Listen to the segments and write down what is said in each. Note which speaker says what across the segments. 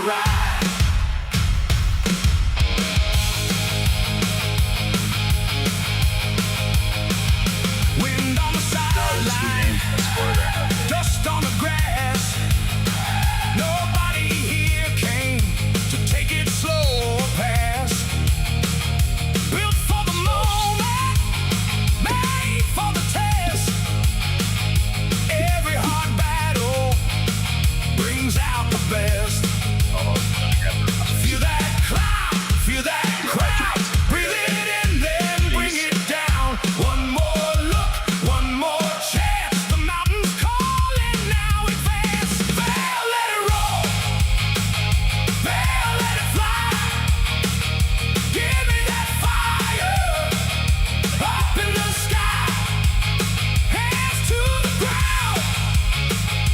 Speaker 1: ride. Wind on the sideline, dust on the grass. Nobody here came to take it slow or pass. Built for the moment, made for the test. Every hard battle brings out the best. Feel that cloud, feel that crowd. Breathe it in, then bring it down. One more look, one more chance. The mountain's calling, now advance. Vail, let it roll. Vail, let it fly. Give me that fire up in the sky. Hands to the ground,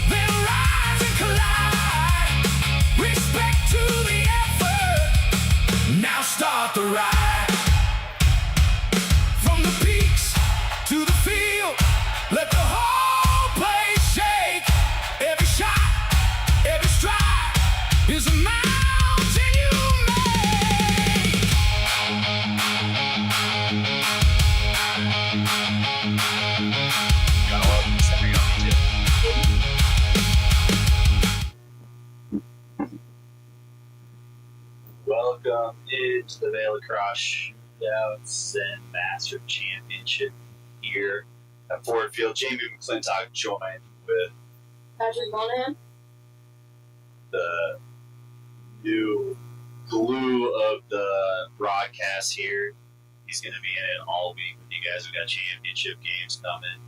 Speaker 1: then rise and collide. Respect to the effort. Now start the ride. From the peaks to the field, let the whole place shake. Every shot, every stride is a mountain you make.
Speaker 2: Welcome into the Vail Lacrosse Shootout Zenmasters Championship here at Ford Field. Jamie McClintock joined with
Speaker 3: Patrick Monahan.
Speaker 2: the new glue of the broadcast here. He's going to be in it all week with you guys. We got championship games coming.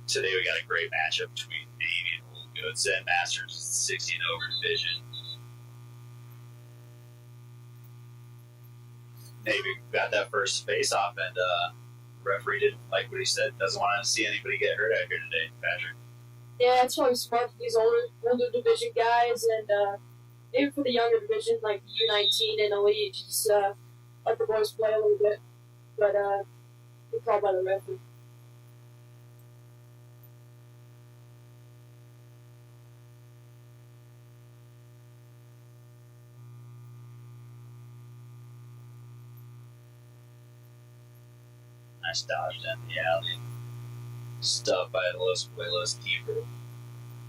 Speaker 2: Today we got a great matchup between Navy and Old Good. Zenmasters is the 16 over division. Navy got that first face off, and referee didn't like what he said. Doesn't want to see anybody get hurt out here today, Patrick.
Speaker 3: Yeah, it's probably smart for these older division guys, and maybe for the younger division like U19 and Elite, just let the boys play a little bit. But good call by the referee.
Speaker 2: Nice dodge down the alley. Stuffed by the Los Abuelos keeper.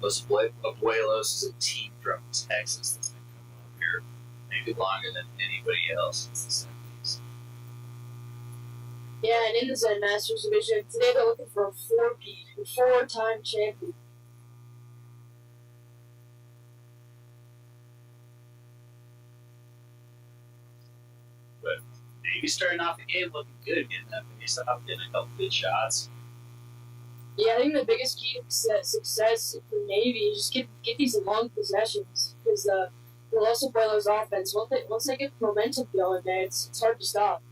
Speaker 2: Los Abuelos is a team from Texas that's been coming up here maybe longer than anybody else since the 70s.
Speaker 3: Yeah, and in the Zenmasters division, today they're looking for a four-peat, a four-time champion.
Speaker 2: But maybe starting off the game looking good, getting that face off, getting a couple good shots.
Speaker 3: Yeah, I think the biggest key to success for Navy is just get these long possessions, because the Los Abuelos offense, once they get momentum going, man, it's hard to stop.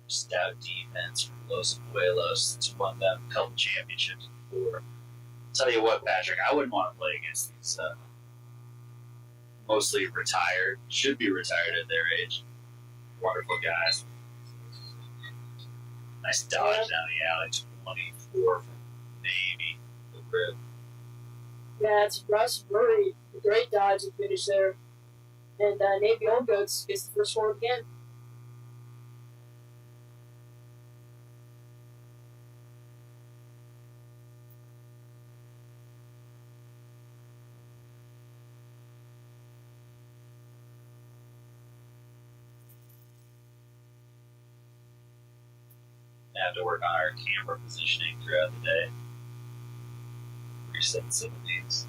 Speaker 2: Stout defense from Los Abuelos that's won them a couple championships before. Tell you what, Patrick, I wouldn't want to play against these mostly retired, should be retired at their age, wonderful guys. Nice dodge down the alley, 24 from Navy, the rib.
Speaker 3: Yeah, it's Russ Murray, a great dodge and finish there. And Navy Old Goats gets the first score again.
Speaker 2: Have to work on our camera positioning throughout the day. Reset some of these.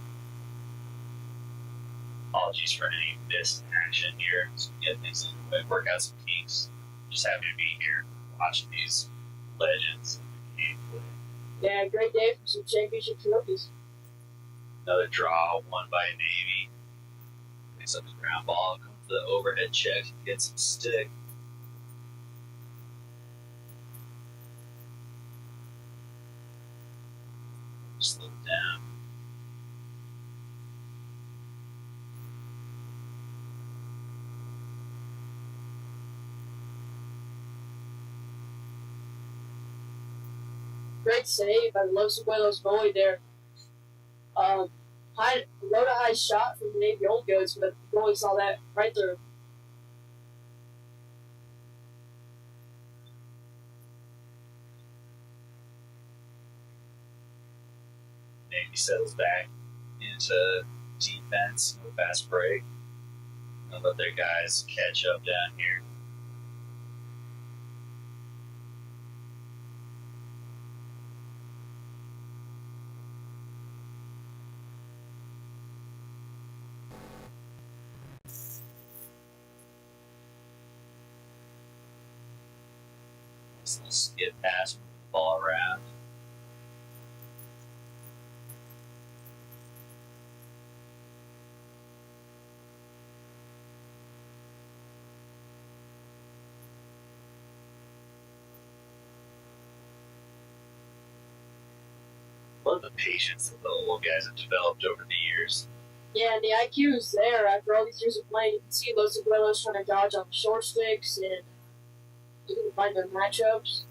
Speaker 2: Apologies for any missed action here. Just get things in the way, work out some kinks. Just happy to be here watching these legends in the game play.
Speaker 3: Yeah, great day for some championship trophies.
Speaker 2: Another draw won by Navy. Picks up his ground ball, comes to the overhead check, gets some stick. Slow down.
Speaker 3: great save by the Los Abuelos goalie there. Rode a high shot from the Navy Old Goats, but the goalie saw that right there.
Speaker 2: Navy settles back into defense, no fast break. They'll let their guys catch up down here. This little skip pass, move the ball around. Love the patience that the little guys have developed over the years.
Speaker 3: Yeah, and the IQ is there after all these years of playing. You can see Los Abuelos trying to dodge on short sticks and you can find their matchups.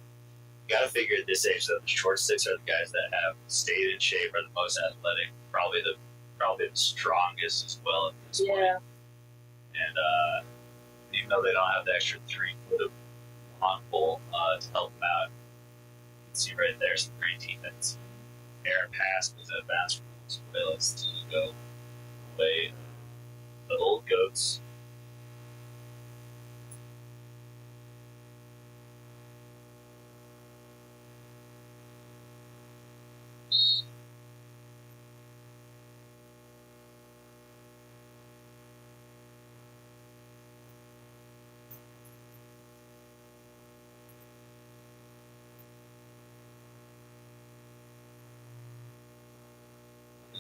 Speaker 2: You gotta figure at this age that the short sticks are the guys that have stayed in shape, are the most athletic, probably the strongest as well at this point.
Speaker 3: Yeah.
Speaker 2: And even though they don't have the extra 3 foot of long pole to help them out, you can see right there some great defense. Aaron pass was a bounce from Los Abuelos to go away. The Old Goats.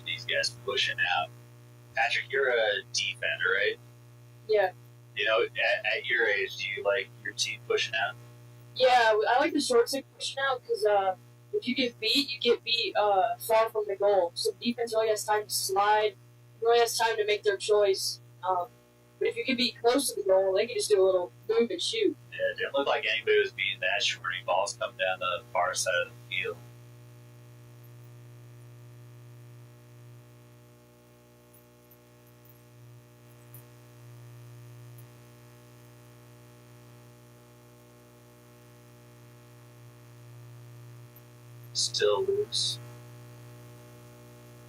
Speaker 2: These guys pushing out. Patrick, you're a defender, right?
Speaker 3: Yeah.
Speaker 2: You know, at your age, do you like your team pushing out?
Speaker 3: Yeah, I like the short stick pushing out because if you get beat far from the goal. So defense really has time to slide, really has time to make their choice. But if you can be close to the goal, they can just do a little move and shoot.
Speaker 2: Yeah, it didn't look like anybody was beating that shorty. Balls come down the far side of the field. Still loose.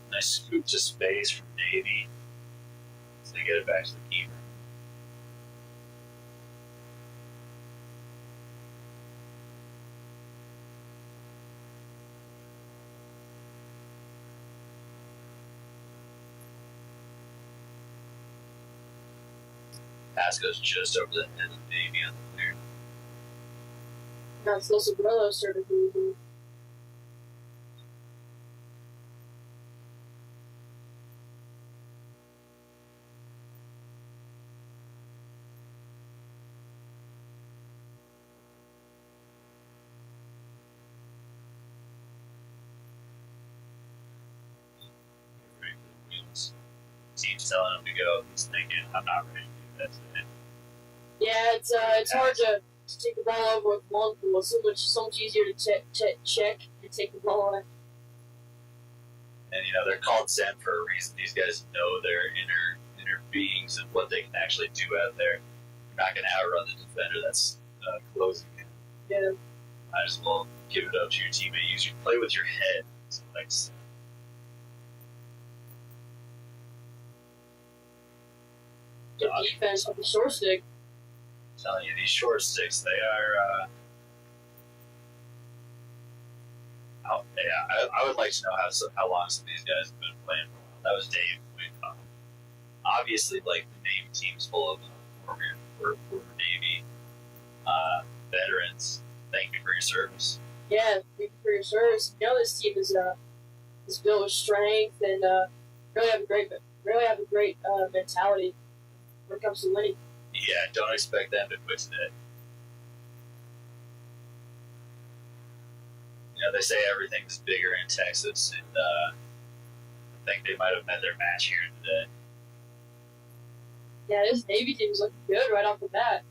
Speaker 2: Nice scoop to space from Navy. So they get it back to the keeper. Pass goes just over the head of Navy on the clear.
Speaker 3: That's Los Abuelos started moving.
Speaker 2: Ready for the wheels. Team's telling him to go. He's thinking, I'm not ready to do that today.
Speaker 3: Yeah, it's hard to take the ball over with one pool. It's so much easier to check and take the ball away.
Speaker 2: And you know, they're called Zen for a reason. These guys know their inner beings and what they can actually do out there. You're not going to outrun the defender that's closing in.
Speaker 3: Yeah.
Speaker 2: Might as well give it up to your teammate. Play with your head. So like,
Speaker 3: Good defense with the short stick.
Speaker 2: I'm telling you, these short sticks, they are. I would like to know how long some of these guys have been playing for a while. That was Dave. Obviously, like the Navy team's full of former Navy veterans. Thank you for your service.
Speaker 3: Yeah, thank you for your service. You know, this team is built with strength and really have a great mentality when it comes to winning.
Speaker 2: Yeah, don't expect them to quit today. You know, they say everything's bigger in Texas, and I think they might have met their match here today.
Speaker 3: Yeah, this Navy team is looking good right off the bat.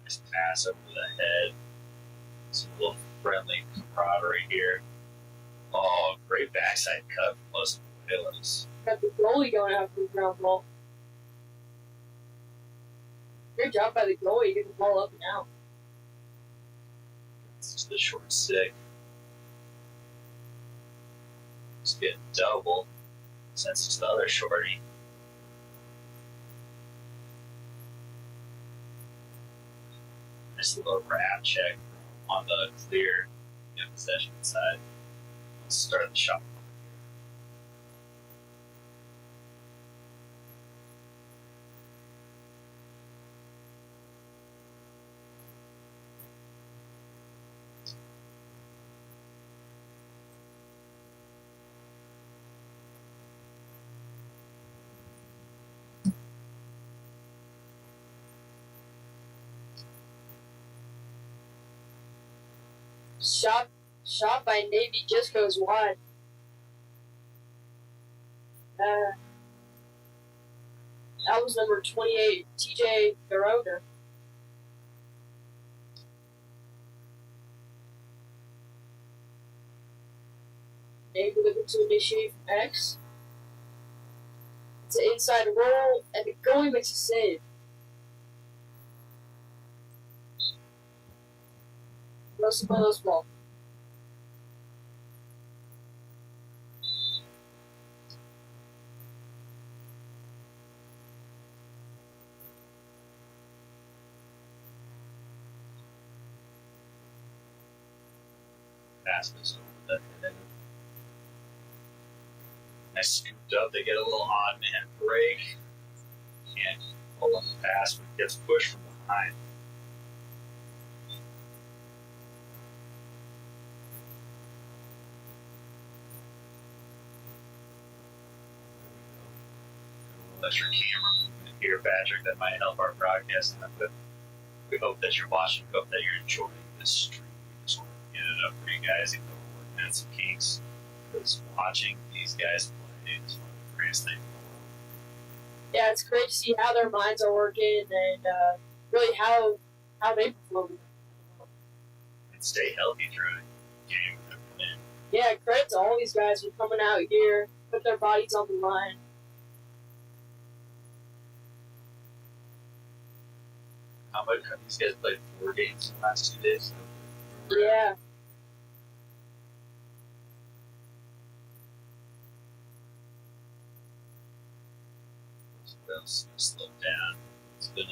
Speaker 2: Nice pass over the head. Some little friendly camaraderie here. Oh, great backside cut from Los Abuelos.
Speaker 3: Got the goalie going after the ground ball. Great job by the goalie, getting the ball up and out.
Speaker 2: It's to the short stick. Just getting double since it's the other shorty. Nice little wrap check on the clear possession side. Let's start the shot.
Speaker 3: Shot by Navy just goes wide. That was number 28, TJ Garona. Navy looking to initiate from X. It's an inside roll, and the goalie makes a save. Los Abuelos ball.
Speaker 2: Pass this over the head. Nice scooped up. They get a little odd man break. Can't pull up the pass, but it gets pushed from behind. Extra camera movement here, Patrick, that might help our broadcast. But we hope that you're watching. We hope that you're enjoying this stream. We just want to get it up for you guys, even though we're working at some kinks. Because watching these guys play is one of the greatest things in the world.
Speaker 3: Yeah, it's great to see how their minds are working and really how they perform.
Speaker 2: And stay healthy through the game.
Speaker 3: Yeah, credit to all these guys for coming out here, put their bodies on the line.
Speaker 2: How much have these guys played 4 games in the last 2 days?
Speaker 3: Yeah.
Speaker 2: Wales slowed down. It's been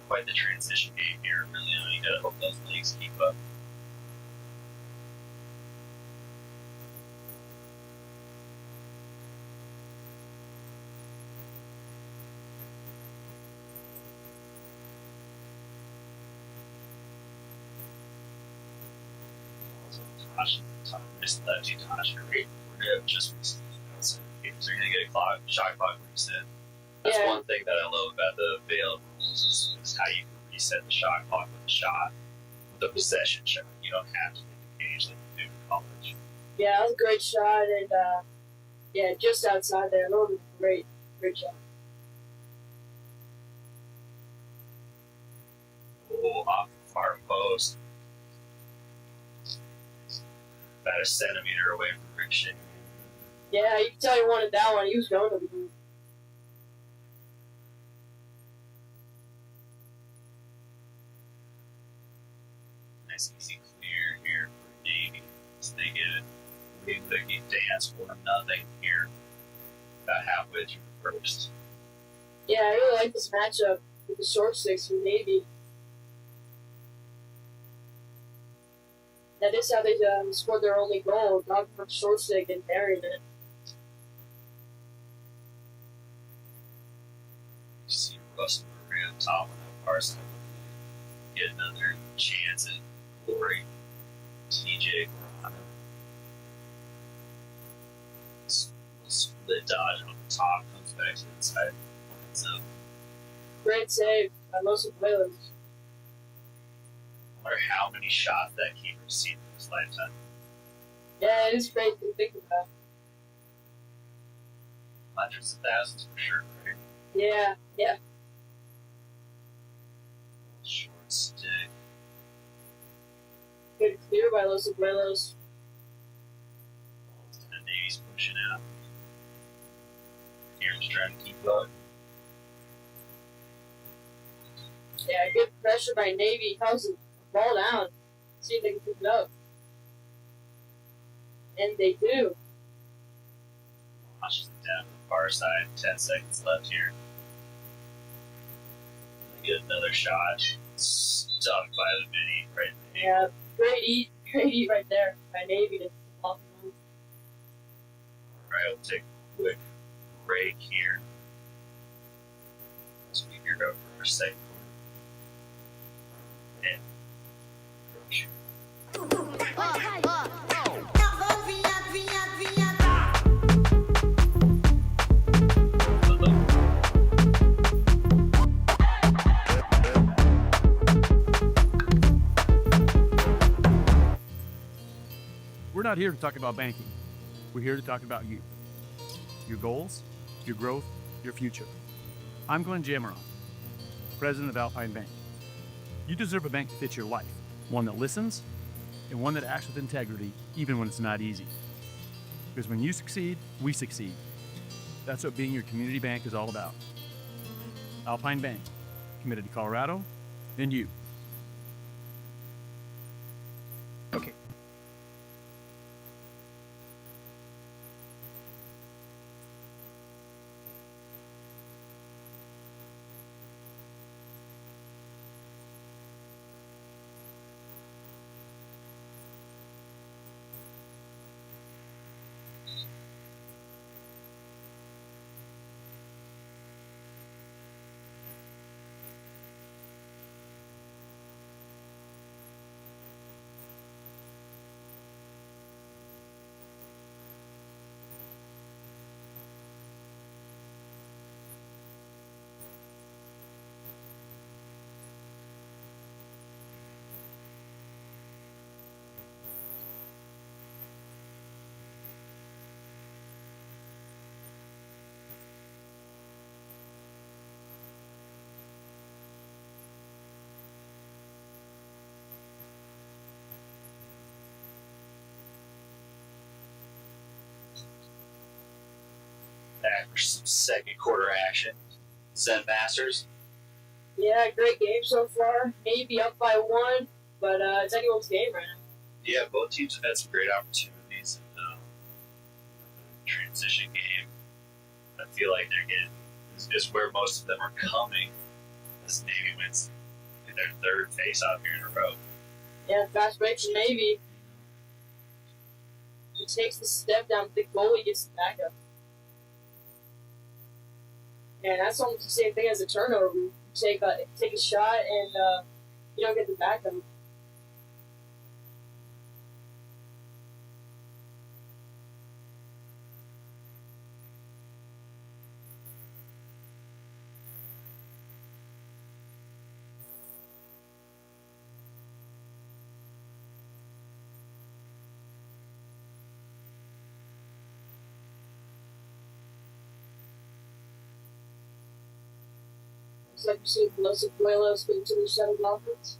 Speaker 2: quite the transition game here. Really, you gotta hope those legs keep up. Just lefty Tosh, great. We're just missing games. They're gonna get a shot clock reset. That's
Speaker 3: Yeah.
Speaker 2: one thing that I love about the Vail rules is how you can reset the shot clock with a shot, with a possession shot. You don't have to hit the cage like you do in college.
Speaker 3: Yeah, that was a great shot, and yeah, just outside there. That was a great shot.
Speaker 2: Oh, off the far post. About a centimeter away from ricochet.
Speaker 3: Yeah, you can tell he wanted that one. He was going to the booth.
Speaker 2: Nice easy clear here for Navy as they get it. Big Vicky dance for nothing here. About halfway through the first.
Speaker 3: Yeah, I really like this matchup with the short sticks for Navy. That is how they scored their only goal, got from short stick and buried it.
Speaker 2: You see Russell Marie on top of that Parsons. Get another chance at glory. TJ Grana. Split dodge on the top, comes back to the inside. Lines up.
Speaker 3: Great save by Los Abuelos.
Speaker 2: I wonder how many shots that keeper's seen in his lifetime.
Speaker 3: Yeah, it is great to think about.
Speaker 2: Hundreds of thousands for sure, right?
Speaker 3: Yeah.
Speaker 2: Short stick.
Speaker 3: Good clear by Los Abuelos.
Speaker 2: And Navy's pushing out. Here's trying to keep up.
Speaker 3: Yeah, good pressure by Navy. How's the ball down? See if they can pick it up. And they do.
Speaker 2: Launches it down to the far side. 10 seconds left here. They get another shot. Stuck by the mini right there.
Speaker 3: Yeah, great eat right there by Navy to block him.
Speaker 2: Alright, we'll take a quick break here. As we gear up for our second quarter. And
Speaker 4: We're not here to talk about banking. We're here to talk about you. Your goals, your growth, your future. I'm Glenn Jamaron, president of Alpine Bank. You deserve a bank that fits your life, one that listens, and one that acts with integrity even when it's not easy. Because when you succeed, we succeed. That's what being your community bank is all about. Alpine Bank, committed to Colorado and you. Okay.
Speaker 2: back for some second quarter action. Zenmasters.
Speaker 3: Yeah, great game so far. Maybe up by one, but it's anyone's game right now.
Speaker 2: Yeah, both teams have had some great opportunities in the transition game. I feel like they're getting is where most of them are coming as Navy wins in their third face-off here in a row.
Speaker 3: Yeah, fast break to Navy. He takes the step down, the goalie gets the backup. And that's almost the same thing as a turnover. You take a shot and you don't get the backup. It's like you see Los Abuelos being to the shuttle offense.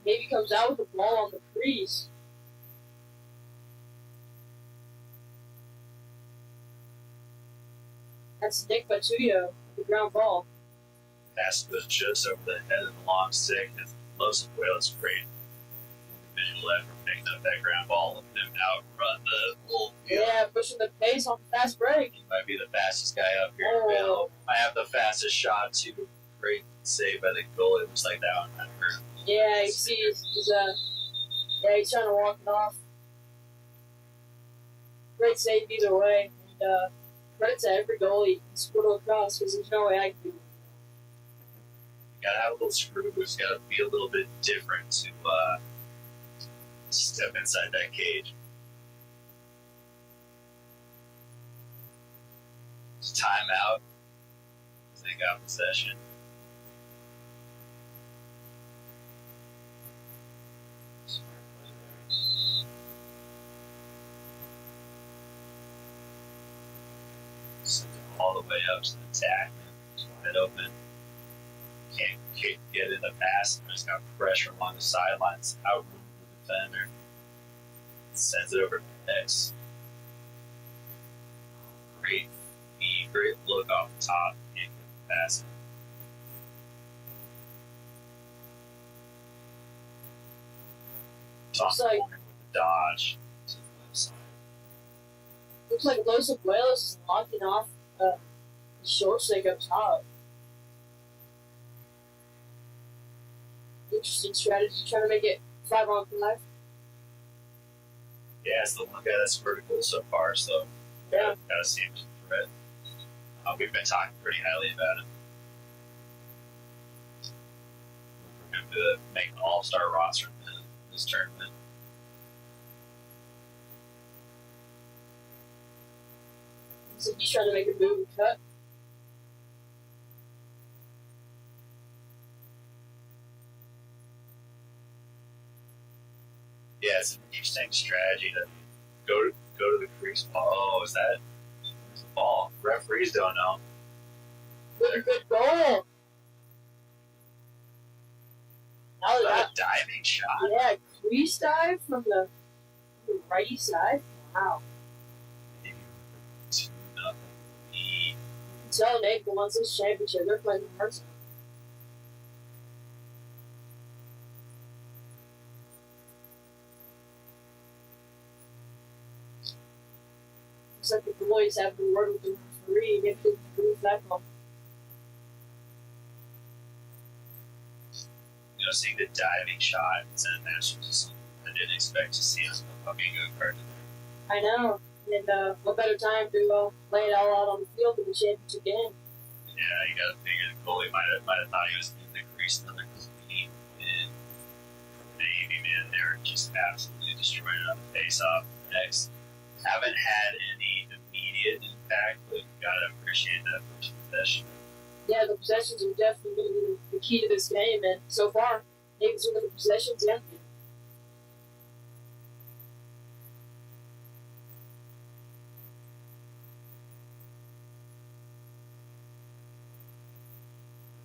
Speaker 3: Navy comes out with the ball on the crease. That's Nick Batuyo, the ground ball.
Speaker 2: Pass goes just over the head of the long stick. And Los Abuelos great visual effort picking up that ground ball and them outrun the whole field.
Speaker 3: Yeah, pushing the pace on the fast break.
Speaker 2: He might be the fastest guy up here in Vail. I have the fastest shot too. Great save by the goalie. It looks like that one kind of hurt.
Speaker 3: Yeah, you see, he's trying to walk it off. Great save either way. And credit to every goalie in Squirtle Lacrosse because there's no way I can do it.
Speaker 2: You gotta have a little screw. It's gotta be a little bit different to step inside that cage. It's timeout. They got possession. up to the attack. It's wide open. Can't get in the pass. There's got pressure along the sidelines. Outrun the defender. Sends it over to X. Great feed, great look off the top. Can't get the pass in. Top
Speaker 3: Looks like-
Speaker 2: corner with the dodge to the left side.
Speaker 3: Looks like Los Abuelos is locking off the short stick up top. Interesting strategy, trying to make it 5-on-5.
Speaker 2: Yeah, it's the one guy that's vertical so far, so
Speaker 3: Yeah.
Speaker 2: gotta see him as a threat. We've been talking pretty highly about him. For him to make an all-star roster in this tournament.
Speaker 3: So he's trying to make a move and cut.
Speaker 2: Yeah, it's an interesting strategy to go to the crease ball. Oh, is that? Where's the ball? Referees don't know.
Speaker 3: Good goal. Now
Speaker 2: Is
Speaker 3: that,
Speaker 2: that a diving shot?
Speaker 3: yeah, crease dive from the righty side. Wow.
Speaker 2: Maybe 2-0 lead.
Speaker 3: Tell Nate wants this championship. They're playing hard. Looks like the boys have been working with the referee. They have to move that one.
Speaker 2: You know, seeing the diving shot in Zenmasters is something I didn't expect to see on the fucking go-kart.
Speaker 3: I know. And what better time to lay it all out on the field in the championship game?
Speaker 2: Yeah, you gotta figure the goalie might have thought he was in the crease another clean win from Navy, man. They were just absolutely destroying it on the face-off. Next, haven't had any immediate impact, but you gotta appreciate that first possession.
Speaker 3: Yeah, the possessions are definitely going to be the key to this game. And so far, Navy's winning the possessions. Yeah.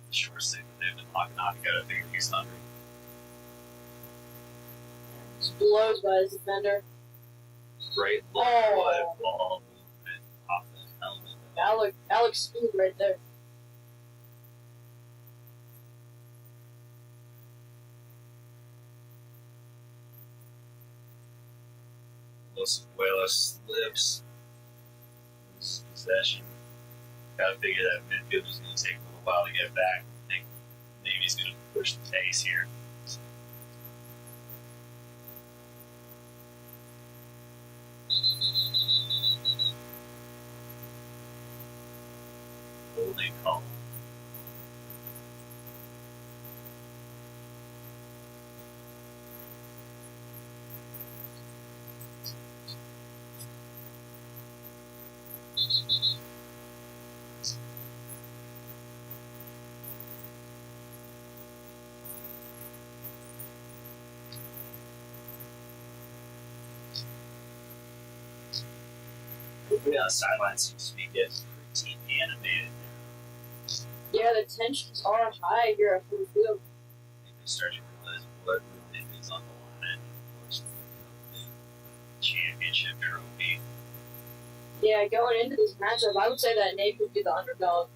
Speaker 2: The short stick that they've been locking on, you gotta figure he's hungry.
Speaker 3: Just blows by his defender.
Speaker 2: Great look,
Speaker 3: Oh.
Speaker 2: what ball movement off the helmet.
Speaker 3: Alex Speed right there.
Speaker 2: Los Abuelos slips. Loses possession. Gotta figure that midfield is gonna take a little while to get back. I think Navy's gonna push the pace here. Holding call. Everybody on the sideline seems to be getting pretty animated.
Speaker 3: Yeah, the tensions are high here at full field.
Speaker 2: I think they're starting to realize what really is on the line. Of course, the championship trophy.
Speaker 3: Yeah, going into this matchup, I would say that Navy would be the underdog.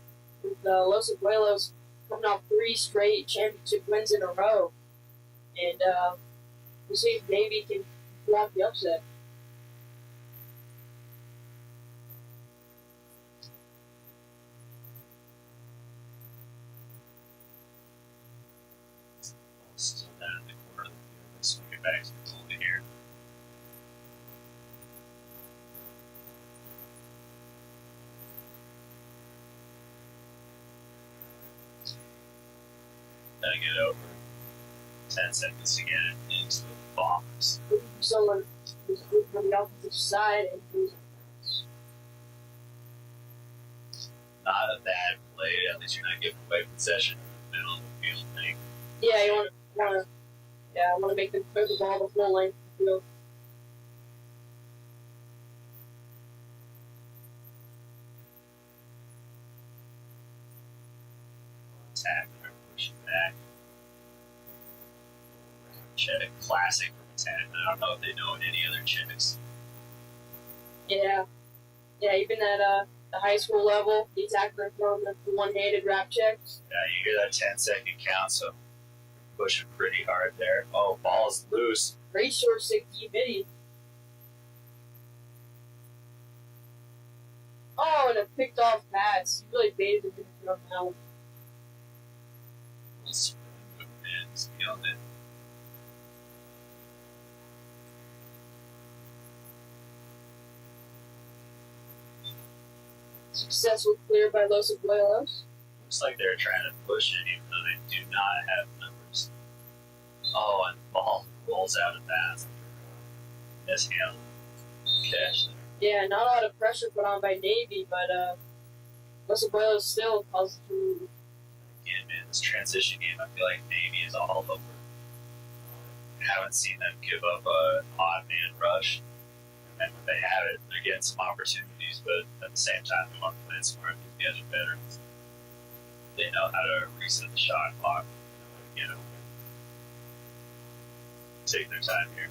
Speaker 3: With Los Abuelos coming off 3 straight championship wins in a row. And we'll see if Navy can pull off the upset.
Speaker 2: Still down in the corner of the field. Let's swing it back to the goalie here. Gotta get over 10 seconds to get it into the box.
Speaker 3: Someone who's good from the opposite side and who's
Speaker 2: Not a bad play. At least you're not giving away possession in the middle of the field. Thing.
Speaker 3: yeah, you want to make them clear the ball the full length of the field.
Speaker 2: attack or pushing back. Check, classic from attack. I don't know if they know any other checks.
Speaker 3: Yeah. Yeah, even at the high school level, the attacker from the one-handed wrap checks.
Speaker 2: Yeah, you hear that 10-second count, so pushing pretty hard there. Oh, ball's loose.
Speaker 3: Great short stick deep midi. Oh, and a picked off pass. He really baited him from now.
Speaker 2: Spin movement, he's feeling it.
Speaker 3: Successful clear by Los Abuelos.
Speaker 2: Looks like they're trying to push it, even though they do not have numbers. Oh, and the ball rolls out of bounds. Mishandled catch there.
Speaker 3: Yeah, not a lot of pressure put on by Navy, but Los Abuelos still calls it through.
Speaker 2: Again, man, this transition game, I feel like Navy is all over. I haven't seen them give up a odd man rush. And when they have it, they're getting some opportunities, but at the same time, they want to play it smart. These guys are veterans. They know how to reset the shot clock. You know, take their time here.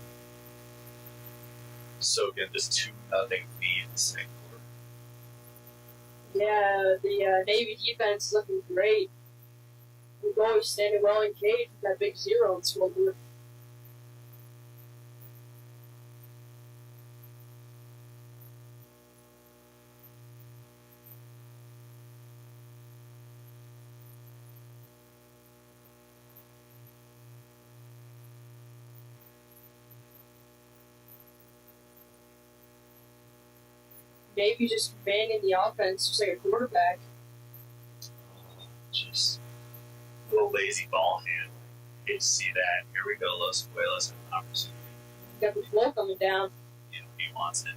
Speaker 2: Soak in this 2-0 lead in the second quarter.
Speaker 3: Yeah, the Navy defense is looking great. The goal is standing well in cage with that big 0 in scoreboard. Navy just banging the offense just like a quarterback.
Speaker 2: Just a little lazy ball hand. Hate to see that. Here we go, Los Abuelos have an opportunity.
Speaker 3: Got the flow coming down.
Speaker 2: You know, he wants it.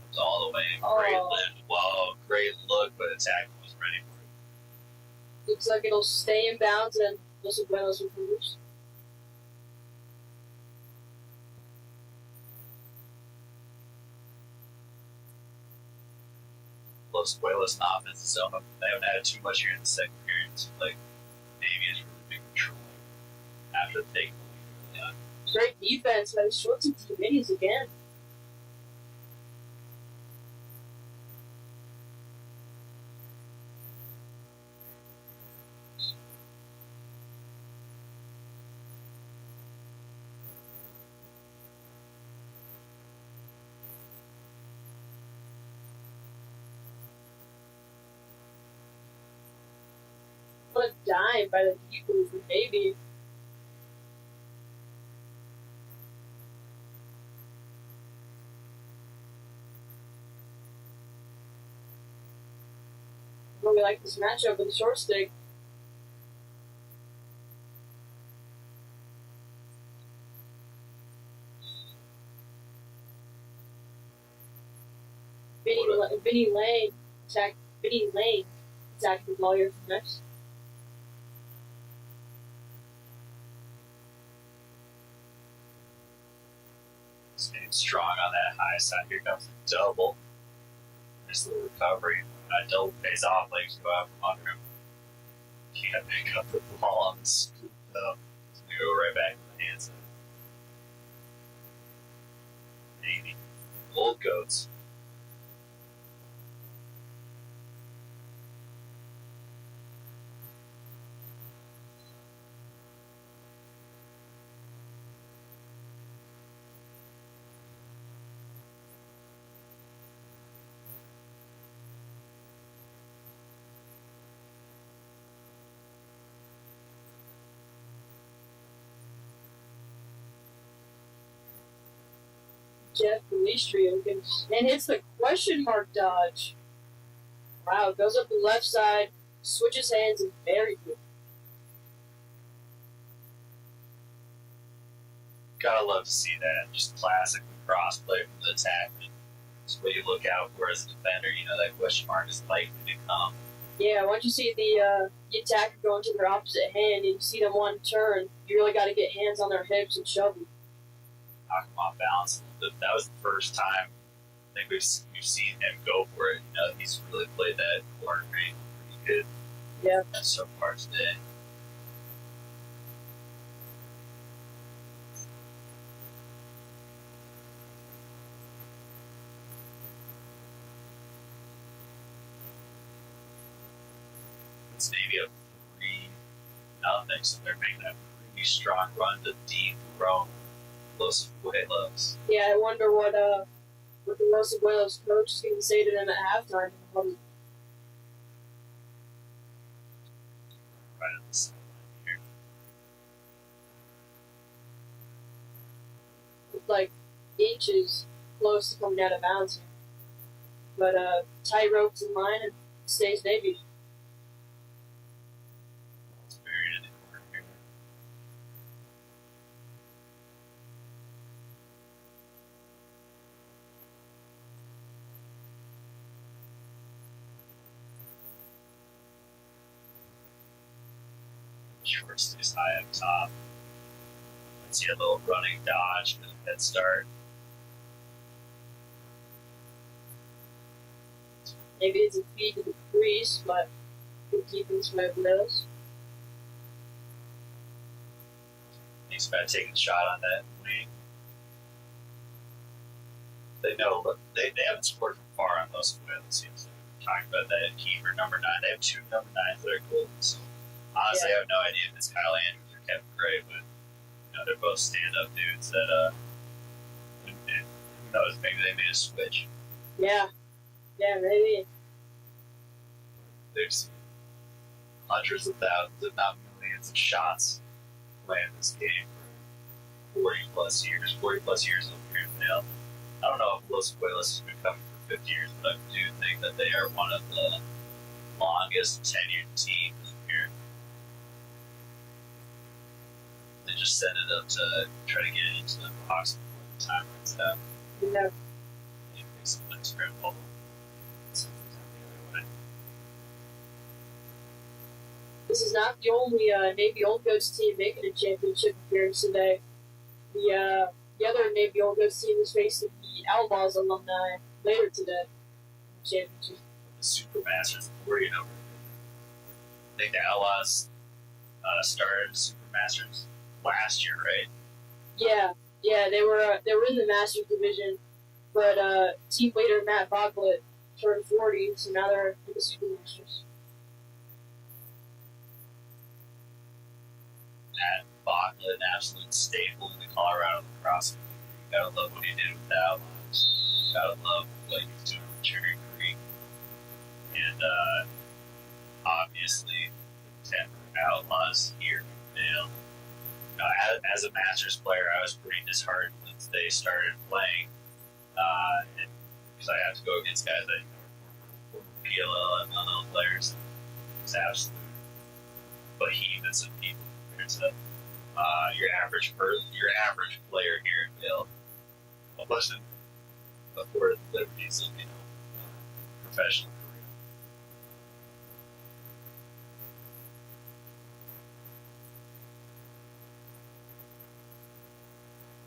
Speaker 2: Comes all the way.
Speaker 3: Oh.
Speaker 2: Great lift. Whoa, great look, but attack was ready for it.
Speaker 3: Looks like it'll stay in bounds and Los Abuelos improves.
Speaker 2: Los Abuelos offense is so much. They haven't added too much here in the second period. So, like, Navy is really big control after the take. Yeah.
Speaker 3: Great defense, but he's short some deep minis again. What a dime by the people for Navy. Really like this matchup with the short stick. Vinny Lane attacked the ball here from next.
Speaker 2: Staying strong on that high side. Here comes the double. Nice little recovery. That double pays off. Legs go out from under him. Can't pick up the ball on the scoop, though. It's going to go right back to the hands of Navy. Old Goats.
Speaker 3: Jeff Galistri opens and hits the question mark dodge. Wow, goes up the left side, switches hands, and very good.
Speaker 2: Gotta love to see that. Just classic cross play from the attackman. It's what you look out for as a defender. You know that question mark is likely to come.
Speaker 3: Yeah, once you see the attacker going to their opposite hand and you see them one turn, you really got to get hands on their hips and shove them.
Speaker 2: Knock him off balance. That was the first time I think we've seen him go for it. You know, he's really played that corner range pretty good.
Speaker 3: Yeah.
Speaker 2: so far today. It's maybe a 3-0, so they're making a pretty strong run to dethrone Los Abuelos.
Speaker 3: Yeah, I wonder what the Los Abuelos coach is going to say to them at halftime.
Speaker 2: Right on the sideline here.
Speaker 3: With like inches close to coming out of bounds here. But tight ropes in line and stays Navy.
Speaker 2: It's buried in the corner here. Short stays high up top. Let's see a little running dodge with a head start.
Speaker 3: Maybe it's a feed to the crease, but good keeping some Abuelos.
Speaker 2: Thinks about taking a shot on that wing. They know, but they haven't scored from far on Los Abuelos. Seems like we're talking about that keeper number 9. They have 2 number 9s that are golden. So honestly, I have no idea if it's Kyle Andrews or Kevin Gray, but they're both stand-up dudes that who knows, maybe they made a switch.
Speaker 3: Yeah, maybe.
Speaker 2: They've seen hundreds of thousands, if not millions, of shots playing this game for 40 plus years over here in Vail. I don't know if Los Abuelos has been coming for 50 years, but I do think that they are one of the longest tenured teams here. They just set it up to try to get it into the box before the time runs out.
Speaker 3: Yeah.
Speaker 2: Maybe some nice grab bubble. Send it down the other way.
Speaker 3: This is not the only Navy Old Goats team making a championship appearance today. The other Navy Old Goats team is facing the Outlaws alumni later today in the championship.
Speaker 2: The Supermasters, where I think the Outlaws started Supermasters last year, right?
Speaker 3: Yeah, they were in the Masters division, but team leader Matt Boglet turned 40, so now they're in the Supermasters.
Speaker 2: Matt Boglet, an absolute staple in the Colorado lacrosse community. Gotta love what he did with the Outlaws. Gotta love what he's doing with Cherry Creek. And obviously, the Denver Outlaws here in Vail. As a Masters player, I was pretty disheartened once they started playing, because I have to go against guys that were PLL and MLL players. It's absolute behemoths of people compared to your average player here in Vail. Wasn't afforded the liberties of professional career.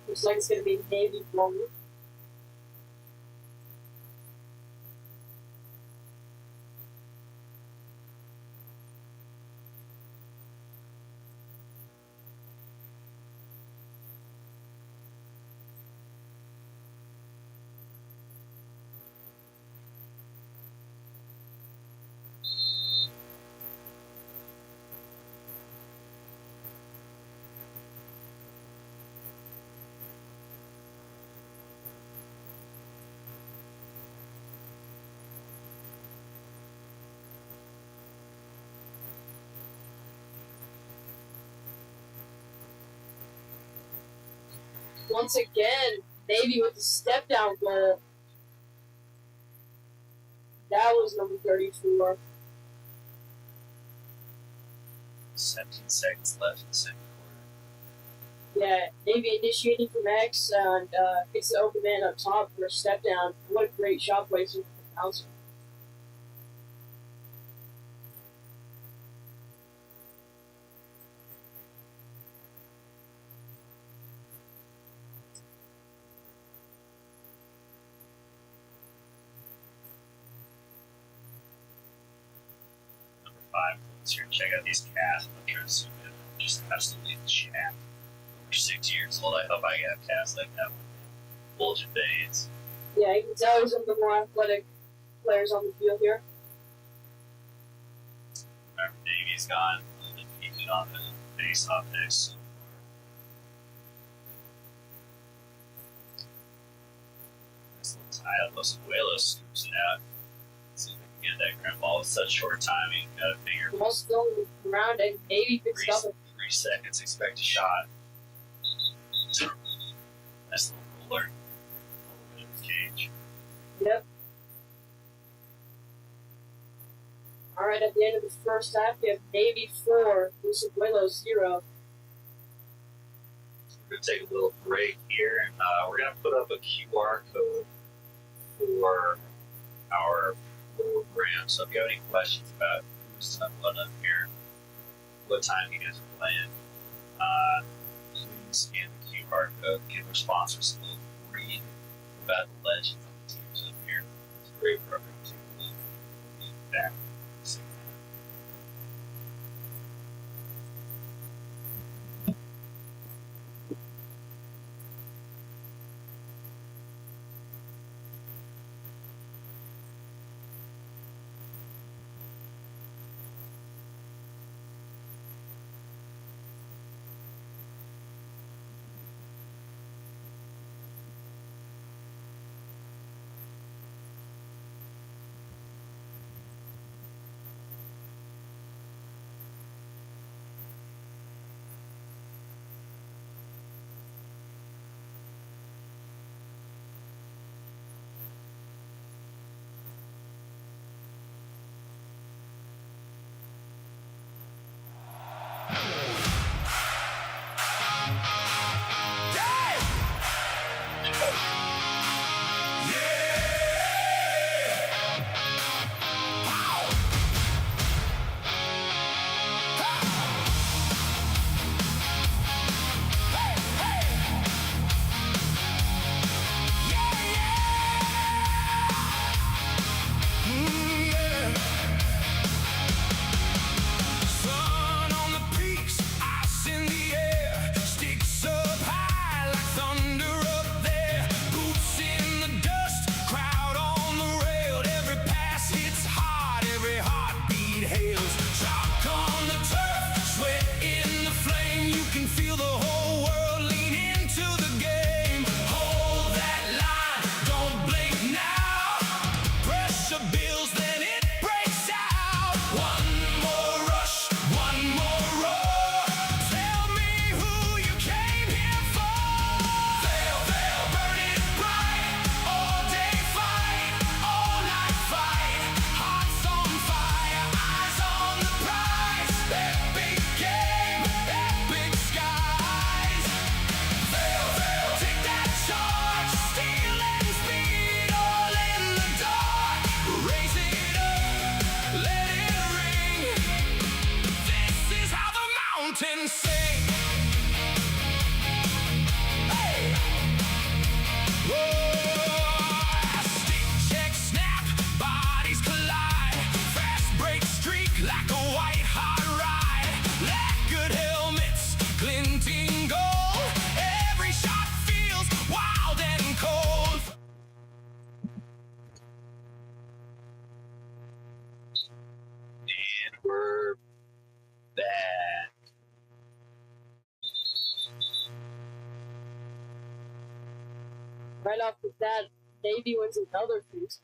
Speaker 3: Looks like it's going to be Navy blue. Once again, Navy with the step down goal. That was number 34.
Speaker 2: 17 seconds left in the second quarter.
Speaker 3: Yeah, Navy initiating from X and gets the open man up top for a step down. What a great shot placement from the bouncer.
Speaker 2: 5 minutes here. Check out these calves. I'm trying to zoom in. Just absolutely jacked. Over 6 years old. I hope I have calves like that. Bulging veins.
Speaker 3: Yeah, you can tell he's one of the more athletic players on the field here.
Speaker 2: Remember, Navy's gone undefeated on the face-off picks so far. Nice little tie. Los Abuelos scoops it out. See if we can get that ground ball with such short timing. Got to figure
Speaker 3: Almost still around and maybe picks it up.
Speaker 2: 3 seconds. Expect a shot. Nice little roller. A little bit of cage.
Speaker 3: Yep. Alright, at the end of the first half, we have Navy 4, Los Abuelos 0.
Speaker 2: We're going to take a little break here, and we're going to put up a QR code for our program. So if you have any questions about who's done what up here, what time you guys are playing, please scan the QR code, give our sponsors a little read about the legends of the teams up here. It's a great program to we'll be back. We're back.
Speaker 3: Right off the bat, Navy wins another piece.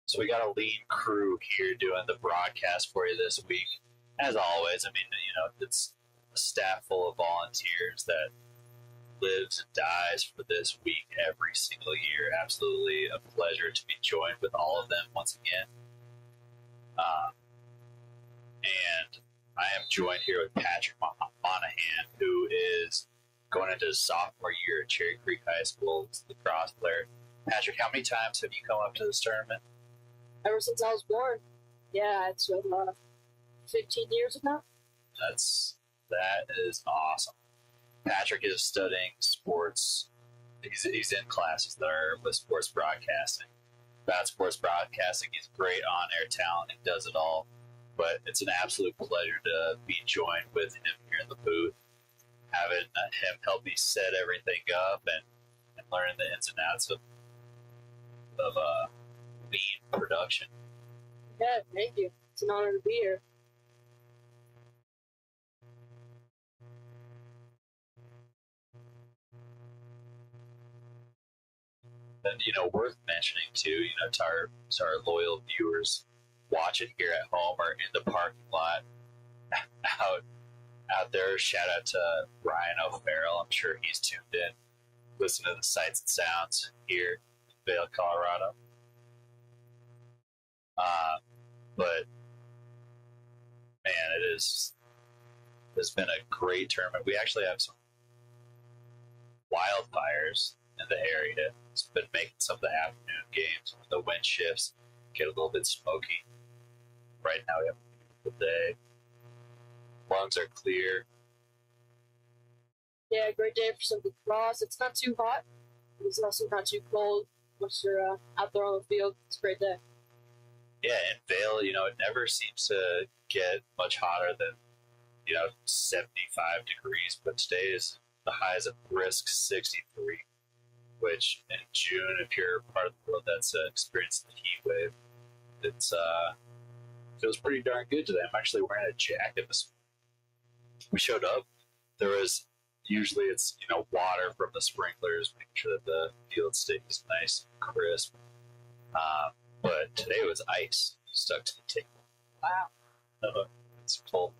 Speaker 2: So we got a lean crew here doing the broadcast for you this week. As always, I mean, it's a staff full of volunteers that lives and dies for this week every single year. Absolutely a pleasure to be joined with all of them once again. And I am joined here with Patrick Monahan, who is going into his sophomore year at Cherry Creek High School as a lacrosse player. Patrick, how many times have you come up to this tournament?
Speaker 3: Ever since I was born. Yeah, it's 15 years now.
Speaker 2: That is awesome. Patrick is studying sports he's in classes that are with sports broadcasting. About sports broadcasting, he's great on-air talent. He does it all. But it's an absolute pleasure to be joined with him here in the booth, having him help me set everything up and learning the ins and outs of lead production.
Speaker 3: Yeah, thank you. It's an honor to be here.
Speaker 2: And, worth mentioning too, to our loyal viewers watching here at home or in the parking lot out there, shout out to Ryan O'Farrell. I'm sure he's tuned in, listening to the sights and sounds here in Vail, Colorado. But man, it's been a great tournament. We actually have some wildfires in the area. It's been making some of the afternoon games, the wind shifts, get a little bit smoky. Right now we have a beautiful day. Lungs are clear.
Speaker 3: Yeah, great day for some lacrosse. It's not too hot. It's also not too cold. Once you're out there on the field, it's a great day.
Speaker 2: Yeah, in Vail, it never seems to get much hotter than 75 degrees, but today is the high is a brisk 63, which in June, if you're part of the world that's experienced the heat wave, it's feels pretty darn good today. I'm actually wearing a jacket. We showed up. There was usually it's water from the sprinklers, making sure that the field stays nice and crisp. But today it was ice stuck to the table.
Speaker 3: Wow.
Speaker 2: It's cold.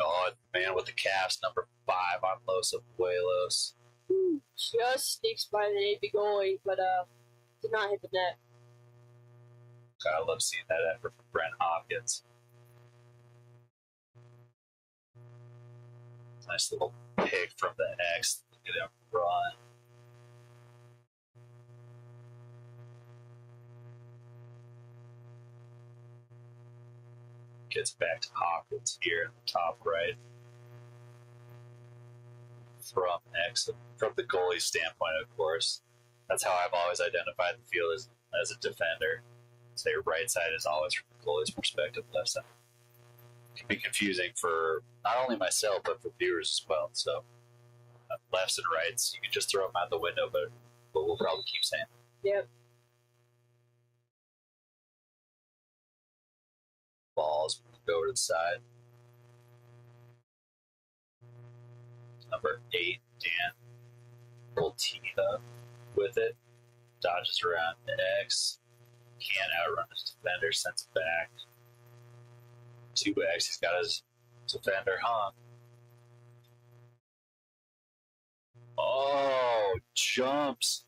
Speaker 2: Oh man, with the Cavs, number 5 on Los Abuelos.
Speaker 3: Just sneaks by the Navy goalie, but did not hit the net.
Speaker 2: God, I love seeing that effort from Brent Hopkins. Nice little pick from the X. Look at him run. Gets back to Hopkins here in the top right. From X, from the goalie standpoint, of course. That's how I've always identified the field as a defender. Say right side is always from the goalie's perspective, left side. It can be confusing for not only myself, but for viewers as well. So, lefts and rights, you can just throw them out the window, but we'll probably keep saying it.
Speaker 3: Yep.
Speaker 2: Balls go over to the side. Number 8, Dan. Little tee up with it. Dodges around X. Can't outrun his defender, sends it back. 2X, he's got his defender hung. Oh, jumps.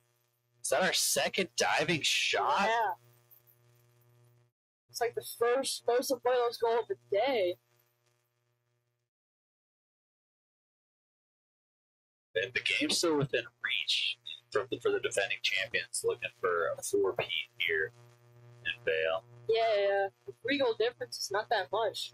Speaker 2: Is that our second diving shot?
Speaker 3: Yeah. It's like the first Abuelos goal of the day.
Speaker 2: And the game's still within reach for the defending champions, looking for a 4-peat here in Vail.
Speaker 3: Yeah. The 3-goal difference is not that much.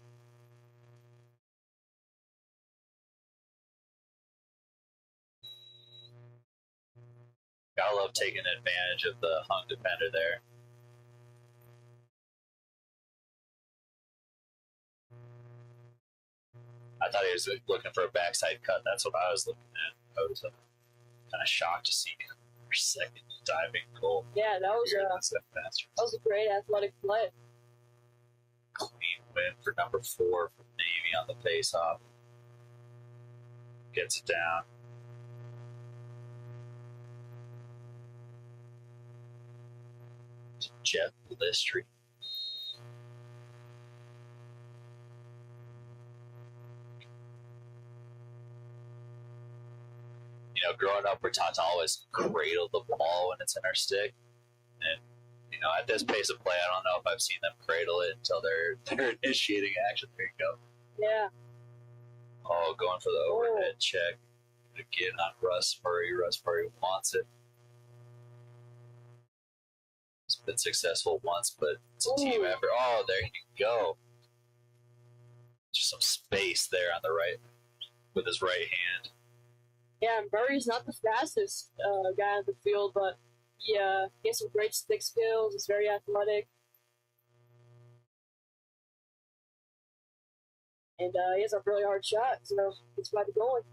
Speaker 2: Gotta love taking advantage of the hung defender there. I thought he was looking for a backside cut. That's what I was looking at. I was kind of shocked to see our second diving goal.
Speaker 3: Yeah, that was a great athletic play.
Speaker 2: Clean win for number 4 from Navy on the face-off. Gets it down. Jeff Listry. Growing up, we're taught to always cradle the ball when it's in our stick. And, at this pace of play, I don't know if I've seen them cradle it until they're initiating action. There you go.
Speaker 3: Yeah.
Speaker 2: Oh, going for the overhead check. Again on Russ Murray. Russ Murray wants it. It's been successful once, but it's a team effort. Oh, there you go. just some space there on the right with his right hand.
Speaker 3: Yeah, Murray's not the fastest guy on the field, but he has some great stick skills. He's very athletic. And he has a really hard shot, so it's by the goalie.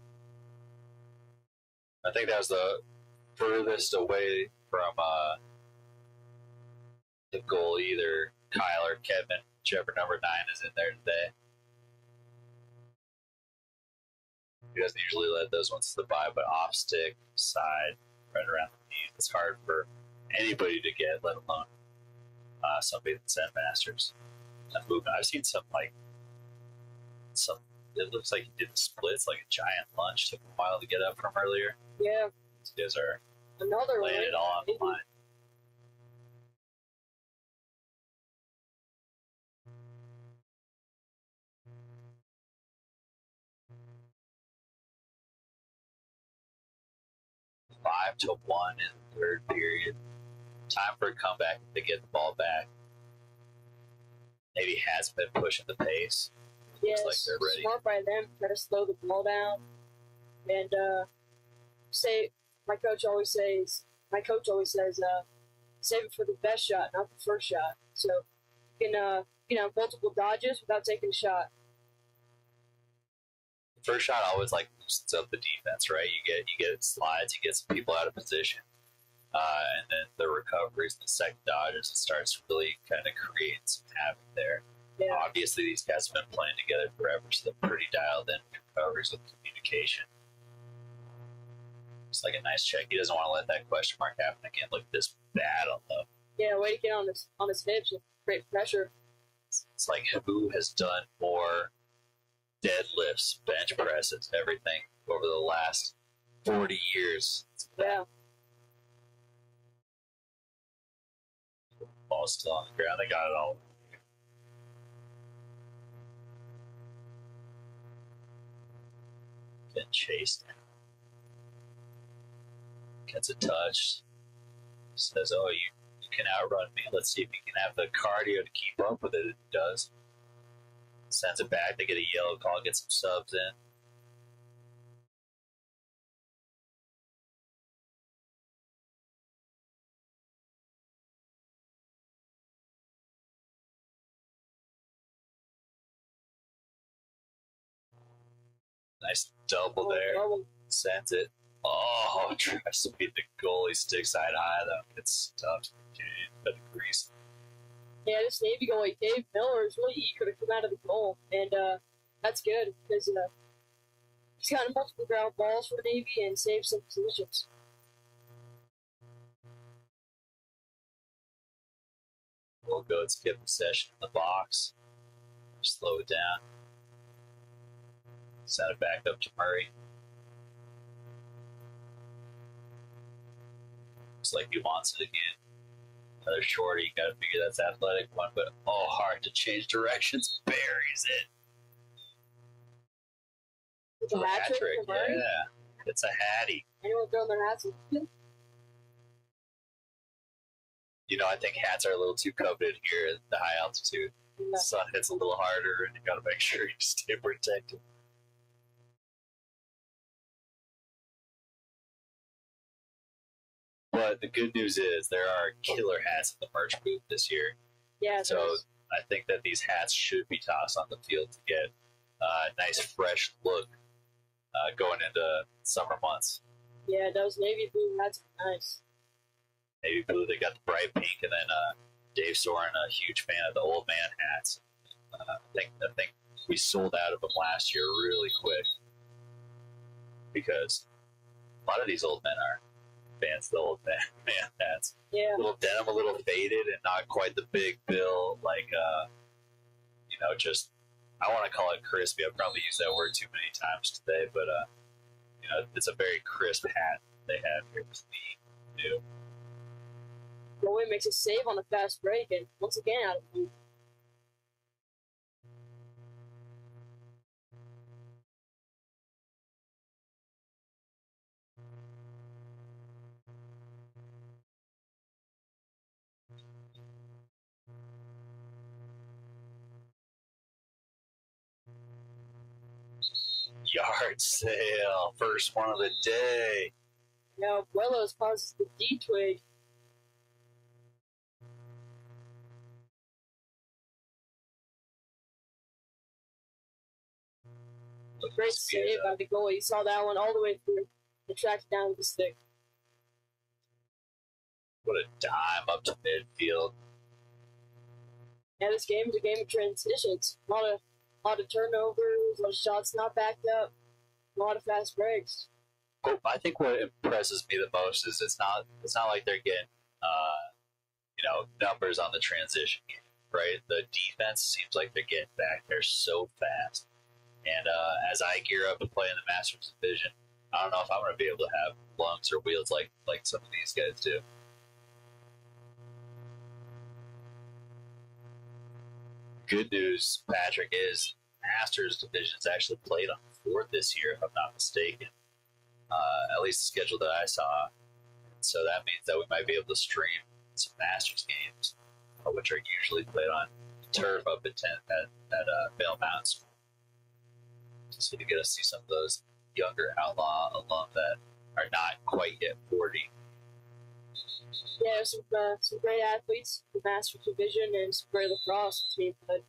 Speaker 2: I think that was the furthest away from the goal, either Kyle or Kevin, whichever number 9 is in there today. He doesn't usually let those ones slip by, but off stick, side, right around the knee. It's hard for anybody to get, let alone somebody in the Zenmasters. That movement. I've seen some. It looks like he did the splits, like a giant lunge. Took a while to get up from earlier.
Speaker 3: Yeah.
Speaker 2: These guys are
Speaker 3: Another
Speaker 2: laying it all on the line. Five to 1 in the third period. Time for a comeback to get the ball back. Maybe has been pushing the pace.
Speaker 3: Yes,
Speaker 2: Looks like they're ready.
Speaker 3: smart by them. Try to slow the ball down, and my coach always says, save it for the best shot, not the first shot. So you can have multiple dodges without taking a shot.
Speaker 2: First shot always loosens up the defense, right? You get slides, you get some people out of position, and then the recoveries, the second dodges, it starts really kind of creating some havoc there.
Speaker 3: Yeah.
Speaker 2: Obviously, these guys have been playing together forever, so they're pretty dialed in recoveries with communication. It's like a nice check. He doesn't want to let that question mark happen again. Look at this battle up.
Speaker 3: Yeah, way to get on his hips with great pressure.
Speaker 2: It's like who has done more deadlifts, bench presses, everything over the last 40 years.
Speaker 3: Yeah.
Speaker 2: Ball's still on the ground. They got it all. Getting chased. Gets a touch. Says, oh, you can outrun me. Let's see if he can have the cardio to keep up with it. It does. Sends it back. They get a yellow call, get some subs in. Nice double there.
Speaker 3: Double.
Speaker 2: Sends it. Oh, tries to beat the goalie stick side high, though. It's tough. But grease.
Speaker 3: Yeah, this Navy goalie, Dave Miller, is really eager to come out of the goal. And that's good because he's gotten multiple ground balls for Navy and saved some positions.
Speaker 2: We'll go skip possession in the box. Slow it down. Send it back up to Murray. Looks like he wants it again. Another shorty. You got to figure that's athletic one, but hard to change directions. Buries it.
Speaker 3: It's a hat trick for Murray.
Speaker 2: Yeah, it's a hattie.
Speaker 3: Anyone throwing their hats?
Speaker 2: You know, I think hats are a little too coveted here at the high altitude. The sun hits a little harder, and you got to make sure you stay protected. But the good news is there are killer hats in the merch booth this year.
Speaker 3: Yeah.
Speaker 2: So I think that these hats should be tossed on the field to get a nice fresh look going into summer months.
Speaker 3: Yeah, those navy blue hats are nice.
Speaker 2: Navy blue, they got the bright pink, and then Dave Soren, a huge fan of the old man hats. I think we sold out of them last year really quick because a lot of these old men are fans of the old man hats.
Speaker 3: Yeah.
Speaker 2: A little denim, a little faded, and not quite the big bill, like, just, I want to call it crispy. I've probably used that word too many times today, but, it's a very crisp hat they have here. It's new.
Speaker 3: Goalie makes a save on a fast break, and once again, out of the
Speaker 2: Yard sale. First one of the day.
Speaker 3: Now, Abuelos causes the D-twig. Great save by the goalie. He saw that one all the way through and tracked down with the stick.
Speaker 2: What a dime up to midfield.
Speaker 3: Yeah, this game is a game of transitions. A lot of turnovers, a lot of shots not backed up, a lot of fast breaks.
Speaker 2: But I think what impresses me the most is it's not like they're getting numbers on the transition game, right? The defense seems like they're getting back there so fast. And as I gear up to play in the Masters division, I don't know if I'm going to be able to have lungs or wheels like some of these guys do. Good news, Patrick, is Masters division is actually played on the 4th this year, if I'm not mistaken. At least the schedule that I saw. So that means that we might be able to stream some Masters games, which are usually played on turf up at Vail Mountain. So you get to see some of those younger Outlaw alum that are not quite yet 40.
Speaker 3: Yeah, some great athletes in the Masters division and some great lacrosse team. But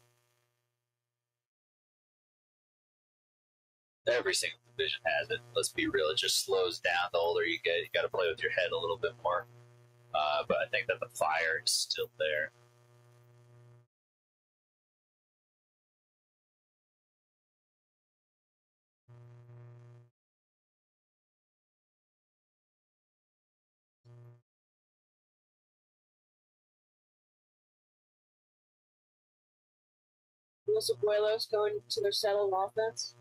Speaker 2: every single division has it. Let's be real; it just slows down the older you get. You got to play with your head a little bit more. But I think that the fire is still there.
Speaker 3: Los Abuelos going to their settled offense.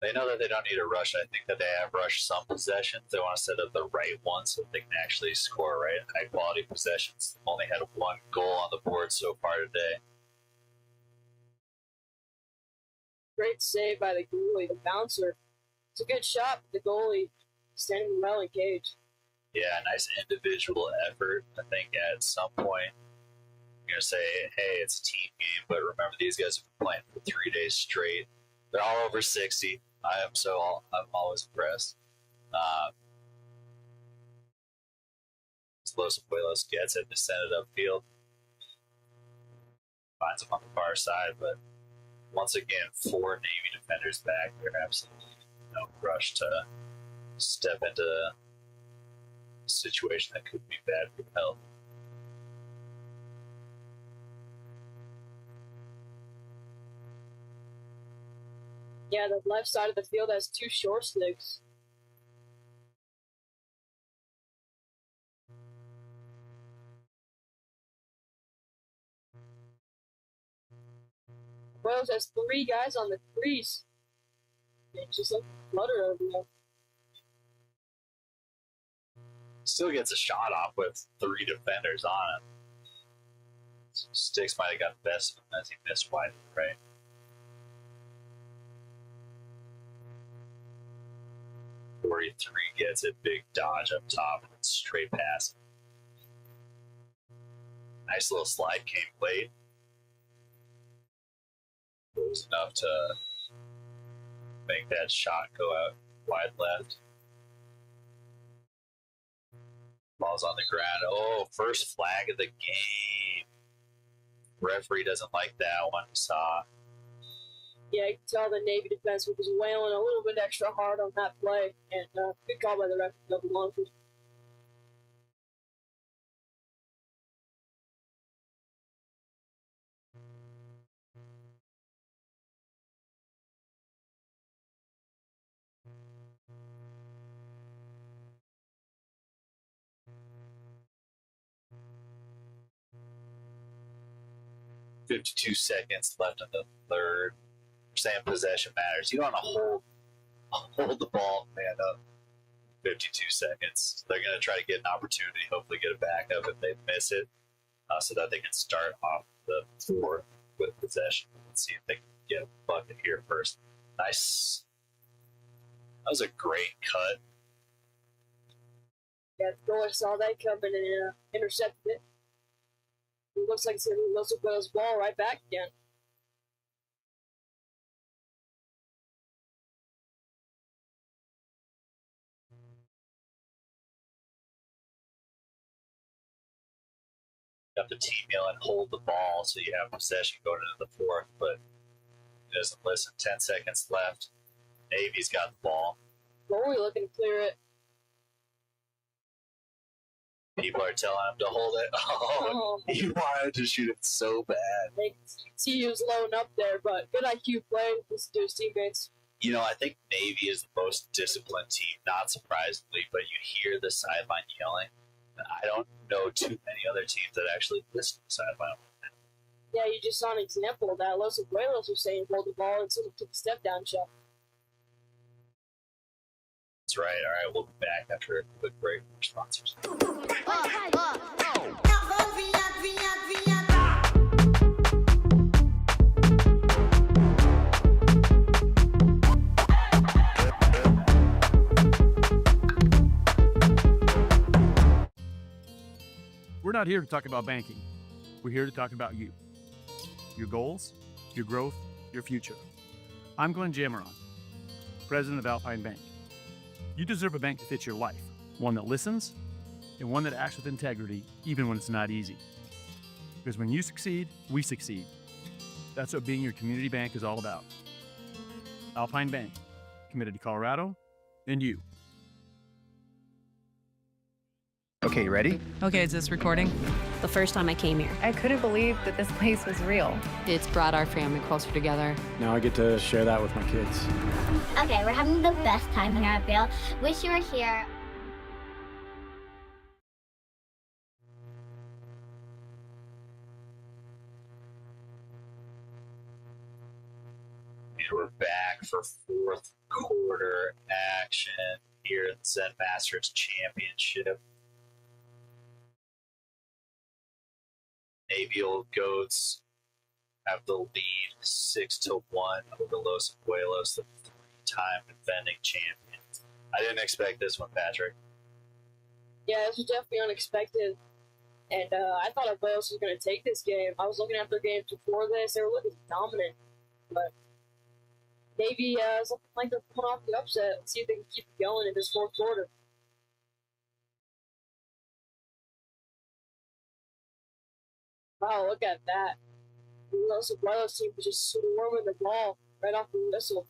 Speaker 2: They know that they don't need to rush. I think that they have rushed some possessions. They want to set up the right one so they can actually score right high quality possessions. Only had 1 goal on the board so far today.
Speaker 3: Great save by the goalie, the bouncer. It's a good shot, but the goalie standing well in cage.
Speaker 2: Yeah, nice individual effort. I think at some point you're going to say, hey, it's a team game, but remember these guys have been playing for 3 days straight. They're all over 60. I'm always impressed. Los Abuelos gets it to send it upfield. Finds him on the far side, but once again, 4 Navy defenders back. They're absolutely no rush to step into a situation that could be bad for health.
Speaker 3: Yeah, the left side of the field has 2 short sticks. Wells has 3 guys on the crease. It's just like flutter over there.
Speaker 2: Still gets a shot off with 3 defenders on him. Sticks might have got the best of him as he missed wide, right? Gets a big dodge up top and straight pass. Nice little slide came late. It was enough to make that shot go out wide left. Ball's on the ground. Oh, first flag of the game. Referee doesn't like that one. Saw.
Speaker 3: Yeah, you can tell the Navy defense was wailing a little bit extra hard on that play, and good call by the referee. Double launches.
Speaker 2: .52 seconds left in the third. Saying possession matters. You don't want to hold the ball, man up. 52 seconds. They're going to try to get an opportunity, hopefully get it back up if they miss it, so that they can start off the 4th with possession. Let's see if they can get a bucket here first. Nice. That was a great cut.
Speaker 3: Yeah, the goalie saw that coming and intercepted it. It looks like it's going to be Los Abuelos' ball right back again.
Speaker 2: Got the team yell and hold the ball so you have possession going into the fourth, but he doesn't listen. 10 seconds left. Navy's got the ball.
Speaker 3: Goalie looking to clear it.
Speaker 2: People are telling him to hold it. Oh, he wanted to shoot it so bad.
Speaker 3: They can see he was loading up there, but good IQ play to his teammates.
Speaker 2: You know, I think Navy is the most disciplined team, not surprisingly, but you hear the sideline yelling. I don't know too many other teams that actually listen to the sideline.
Speaker 3: Yeah, you just saw an example of that. Los Abuelos were saying hold the ball and someone took a step down shot.
Speaker 2: That's right. All right, we'll be back after a quick break from our sponsors.
Speaker 4: We're not here to talk about banking. We're here to talk about you, your goals, your growth, your future. I'm Glenn Jameron, president of Alpine Bank. You deserve a bank that fits your life, one that listens, and one that acts with integrity even when it's not easy. Because when you succeed, we succeed. That's what being your community bank is all about. Alpine Bank, committed to Colorado and you.
Speaker 5: Okay, ready?
Speaker 6: Okay, is this recording?
Speaker 7: The first time I came here,
Speaker 8: I couldn't believe that this place was real.
Speaker 7: it's brought our family closer together.
Speaker 9: Now I get to share that with my kids.
Speaker 10: Okay, we're having the best time here at Vail. Wish you were here.
Speaker 2: And we're back for fourth quarter action here at the Zenmasters Championship. Navy Old Goats have the lead 6-1 over Los Abuelos, the three-time defending champions. I didn't expect this one, Patrick.
Speaker 3: Yeah, this was definitely unexpected. And I thought Abuelos was going to take this game. I was looking at their games before this. They were looking dominant. But Navy is looking like they're pulling off the upset. Let's see if they can keep it going in this fourth quarter. Wow, look at that. Los Abuelos team was just swarming the ball right off the whistle.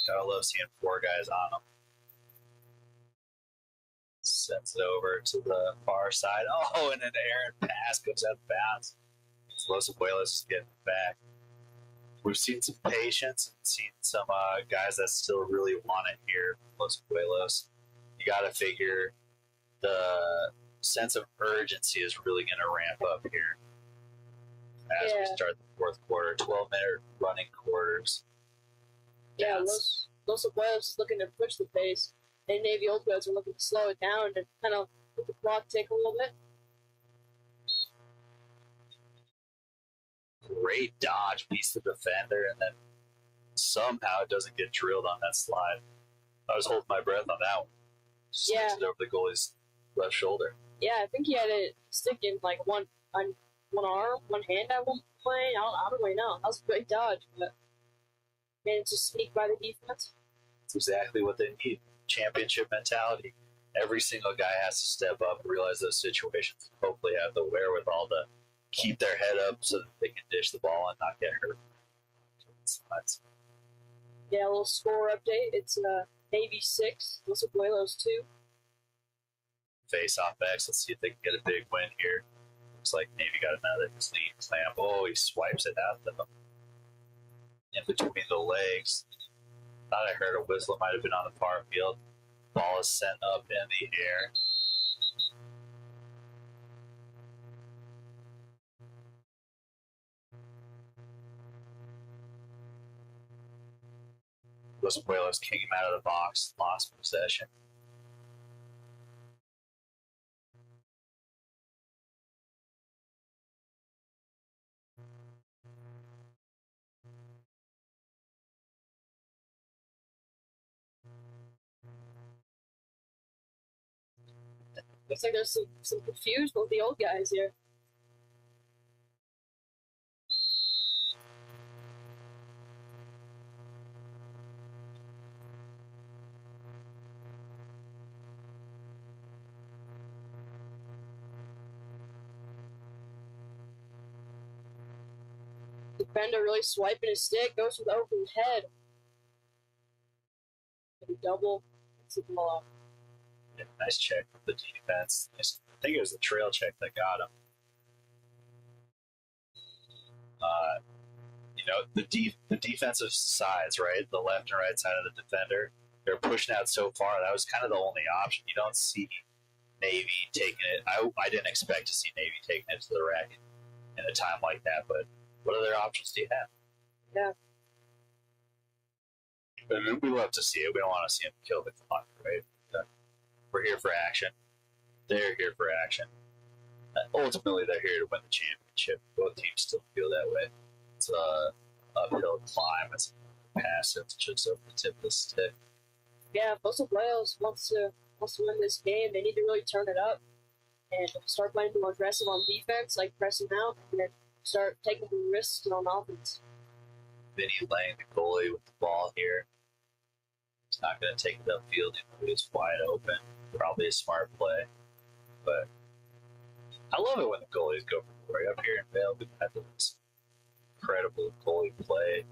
Speaker 2: Gotta love seeing four guys on them. Sends it over to the far side. Oh, and an errant pass goes out of bounds. Los Abuelos is getting it back. We've seen some patience and seen some guys that still really want it here. Los Abuelos. You gotta figure the sense of urgency is really gonna ramp up here as we start the fourth quarter. 12-minute running quarters.
Speaker 3: Yeah, Los Abuelos is looking to push the pace, and Navy Old Goats are looking to slow it down and kind of let the clock tick a little bit.
Speaker 2: Great dodge, beats the defender, and then somehow it doesn't get drilled on that slide. I was holding my breath on that one. Sticks it over the goalie's left shoulder.
Speaker 3: Yeah, I think he had it sticking like one arm, one hand at one point. I don't really know. That was a great dodge, but managed to sneak by the defense.
Speaker 2: That's exactly what they need. Championship mentality. Every single guy has to step up and realize those situations and hopefully have the wherewithal to keep their head up so that they can dish the ball and not get hurt.
Speaker 3: Yeah, a little score update. It's Navy 6, Los Abuelos 2.
Speaker 2: Face off X. Let's see if they can get a big win here. Looks like Navy got another clean clamp. Oh, he swipes it out of them. In between the legs. Thought I heard a whistle. It might have been on the far field. Ball is sent up in the air. Los Abuelos kick him out of the box. Lost possession.
Speaker 3: Looks like there's some confused with the old guys here. Defender really swiping his stick, goes for the open head. And a double, gets the ball out.
Speaker 2: Yeah, nice check from the defense. Nice. I think it was the trail check that got him. The defensive sides, right? The left and right side of the defender, they're pushing out so far. That was kind of the only option. You don't see Navy taking it. I didn't expect to see Navy taking it to the rack in a time like that, but what other options do you have?
Speaker 3: Yeah.
Speaker 2: But we love to see it. We don't want to see him kill the clock, right? We're here for action. They're here for action. Ultimately, they're here to win the championship. Both teams still feel that way. It's a uphill climb. It's passive. It's just over the tip of the stick.
Speaker 3: Yeah, if Los Abuelos wants to win this game, they need to really turn it up and start playing more aggressive on defense, like pressing out, and then start taking the risks on offense.
Speaker 2: Vinny laying the goalie with the ball here. He's not going to take it upfield. He's wide open. Probably a smart play. But I love it when the goalies go for it. Up here in Vail, we've had this incredible goalie play.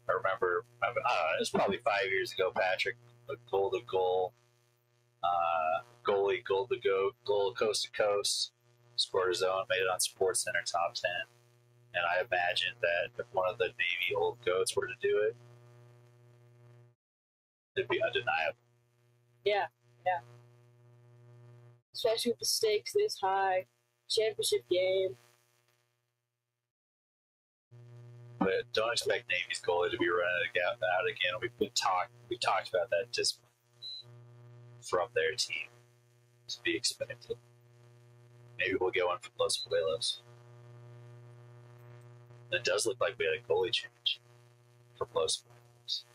Speaker 2: I remember, it was probably 5 years ago, Patrick, a goal to goal, goalie goal to goal coast to coast, scored his own, made it on Sports Center top 10. And I imagine that if one of the Navy old goats were to do it, it'd be undeniable.
Speaker 3: Yeah. Especially with the stakes this high, championship game.
Speaker 2: But don't expect Navy's goalie to be running it out again. We talked about that just from their team to be expected. Maybe we'll get one from Los Abuelos. It does look like we had a goalie change from Los Abuelos.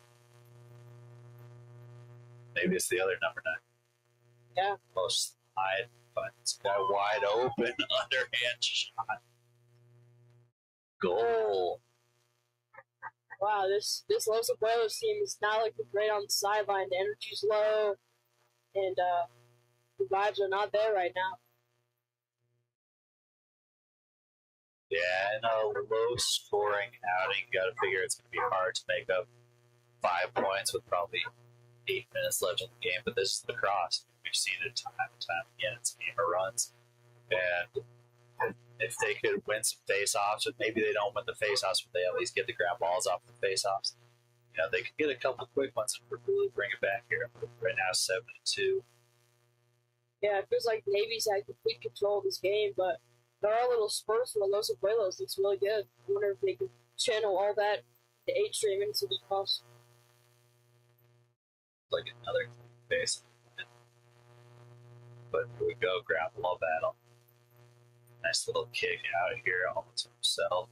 Speaker 2: Maybe it's the other number 9.
Speaker 3: Yeah.
Speaker 2: Most slide, but it's got a wide open underhand shot. Goal.
Speaker 3: Wow, this Los Abuelos team is not looking great on the sideline. The energy's low, and the vibes are not there right now.
Speaker 2: Yeah, in a low-scoring outing, you got to figure it's going to be hard to make up 5 points with probably 8 minutes left in the game. But this is lacrosse. We've seen it time and time again. It's a game of runs. And if they could win some face-offs, and maybe they don't win the face-offs, but they at least get the ground balls off the face-offs. They could get a couple quick ones and really bring it back here. Right now, 7-2.
Speaker 3: Yeah, it feels like Navy's had complete control of this game, but there are little spurts from Los Abuelos. It's really good. I wonder if they can channel all that to 8 straight minutes of the cross.
Speaker 2: Like another face. But here we go, ground ball battle. Nice little kick out of here, almost himself.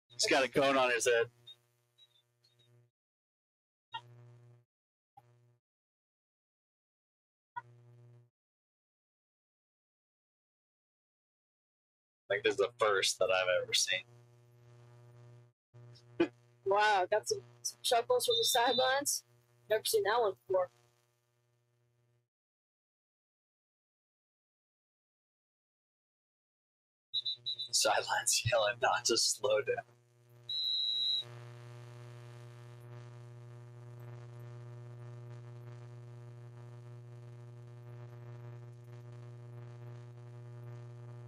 Speaker 2: He's got a cone on his head. I think this is the first that I've ever seen.
Speaker 3: Wow, got some chuckles from the sidelines. Never seen that one before.
Speaker 2: Sidelines yelling not to slow down.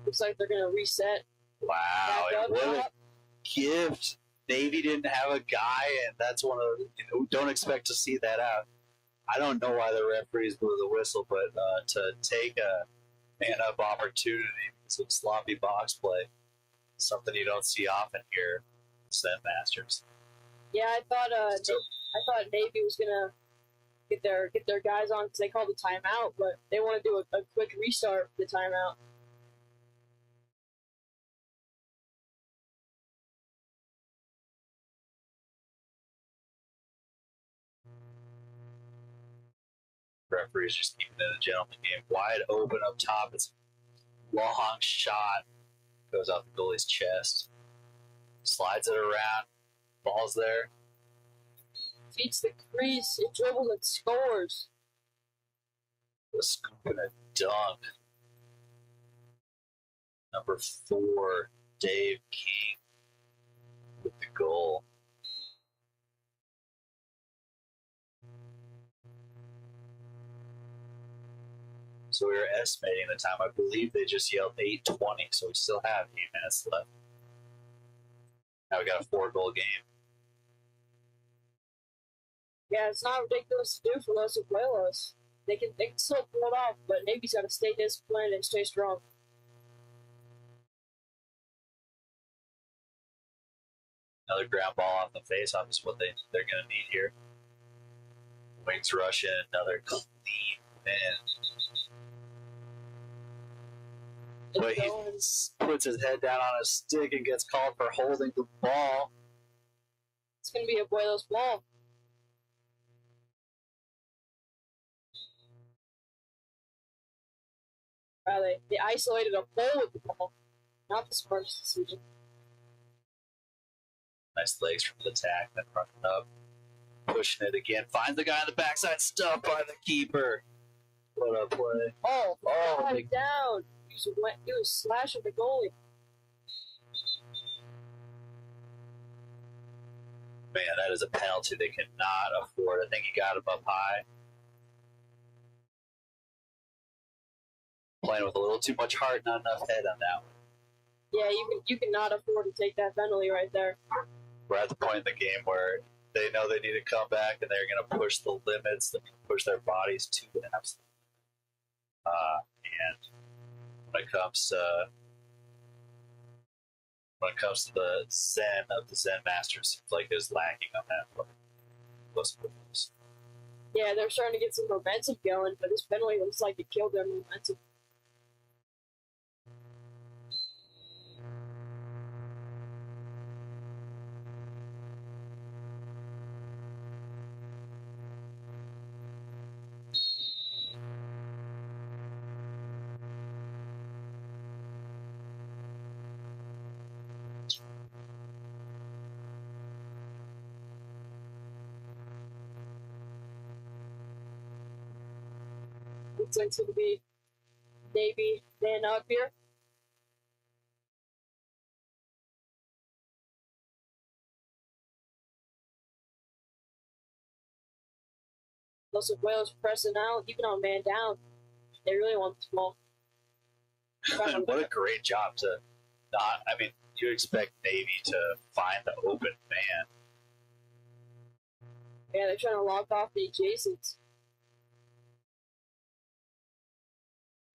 Speaker 3: Looks like they're gonna reset.
Speaker 2: Wow,
Speaker 3: Back
Speaker 2: and what a
Speaker 3: up.
Speaker 2: gift. Navy didn't have a guy, and that's one of don't expect to see that out. I don't know why the referees blew the whistle, but to take a man-up opportunity with some sloppy box play, something you don't see often here, Zenmasters.
Speaker 3: Yeah, I thought Navy was gonna get their guys on because they called the timeout, but they want to do a quick restart for the timeout.
Speaker 2: Referees just keeping it a gentleman game. Wide open up top. It's a long shot. Goes off the goalie's chest. Slides it around. Ball's there.
Speaker 3: Feeds the crease, it dribbles and scores.
Speaker 2: The scoop and a dunk. Number 4, Dave King with the goal. So we were estimating the time. I believe they just yelled 8:20, so we still have 8 minutes left. Now we got a 4-goal game.
Speaker 3: Yeah, it's not ridiculous to do for Los Abuelos. They can still pull it off, but Navy's got to stay disciplined and stay strong.
Speaker 2: Another ground ball off the face-off is what they're going to need here. Wings rush in, another clean win. But he puts his head down on a stick and gets called for holding the ball.
Speaker 3: It's going to be Abuelos' ball. They isolated a pole with the ball. Not the smartest decision.
Speaker 2: Nice legs from the attack, then running up. Pushing it again. Finds the guy on the backside, stuffed by the keeper. What a play.
Speaker 3: Oh,
Speaker 2: big
Speaker 3: down. He was slashing the goalie.
Speaker 2: Man, that is a penalty they cannot afford. I think he got him up high. Playing with a little too much heart, not enough head on that one.
Speaker 3: Yeah, you cannot afford to take that penalty right there.
Speaker 2: We're at the point in the game where they know they need to come back and they're going to push the limits. They're going to push their bodies to the absolute. And when it comes to the Zen of the Zenmasters, seems like is lacking on that.
Speaker 3: Yeah, they're starting to get some momentum going, but this penalty looks like it killed their momentum. Looks like it's going to be Navy then up here. Los Abuelos pressing out, even on man down. They really want the ball.
Speaker 2: And what a great job to not. I mean, you expect Navy to find the open man.
Speaker 3: Yeah, they're trying to lock off the adjacents.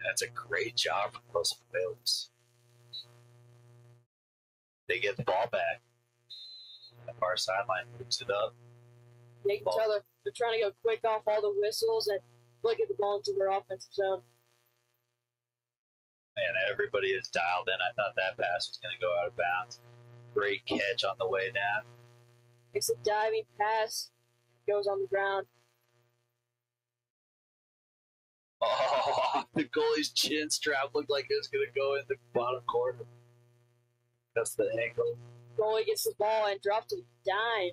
Speaker 2: That's a great job from Los Abuelos. They get the ball back. The far sideline moves it up.
Speaker 3: They can tell they're trying to go quick off all the whistles and look at the ball into their offensive zone.
Speaker 2: And everybody is dialed in. I thought that pass was going to go out of bounds. Great catch on the way down.
Speaker 3: It's a diving pass. Goes on the ground.
Speaker 2: Oh, the goalie's chin strap looked like it was going to go in the bottom corner. That's the angle.
Speaker 3: Goalie gets the ball and drops a dime.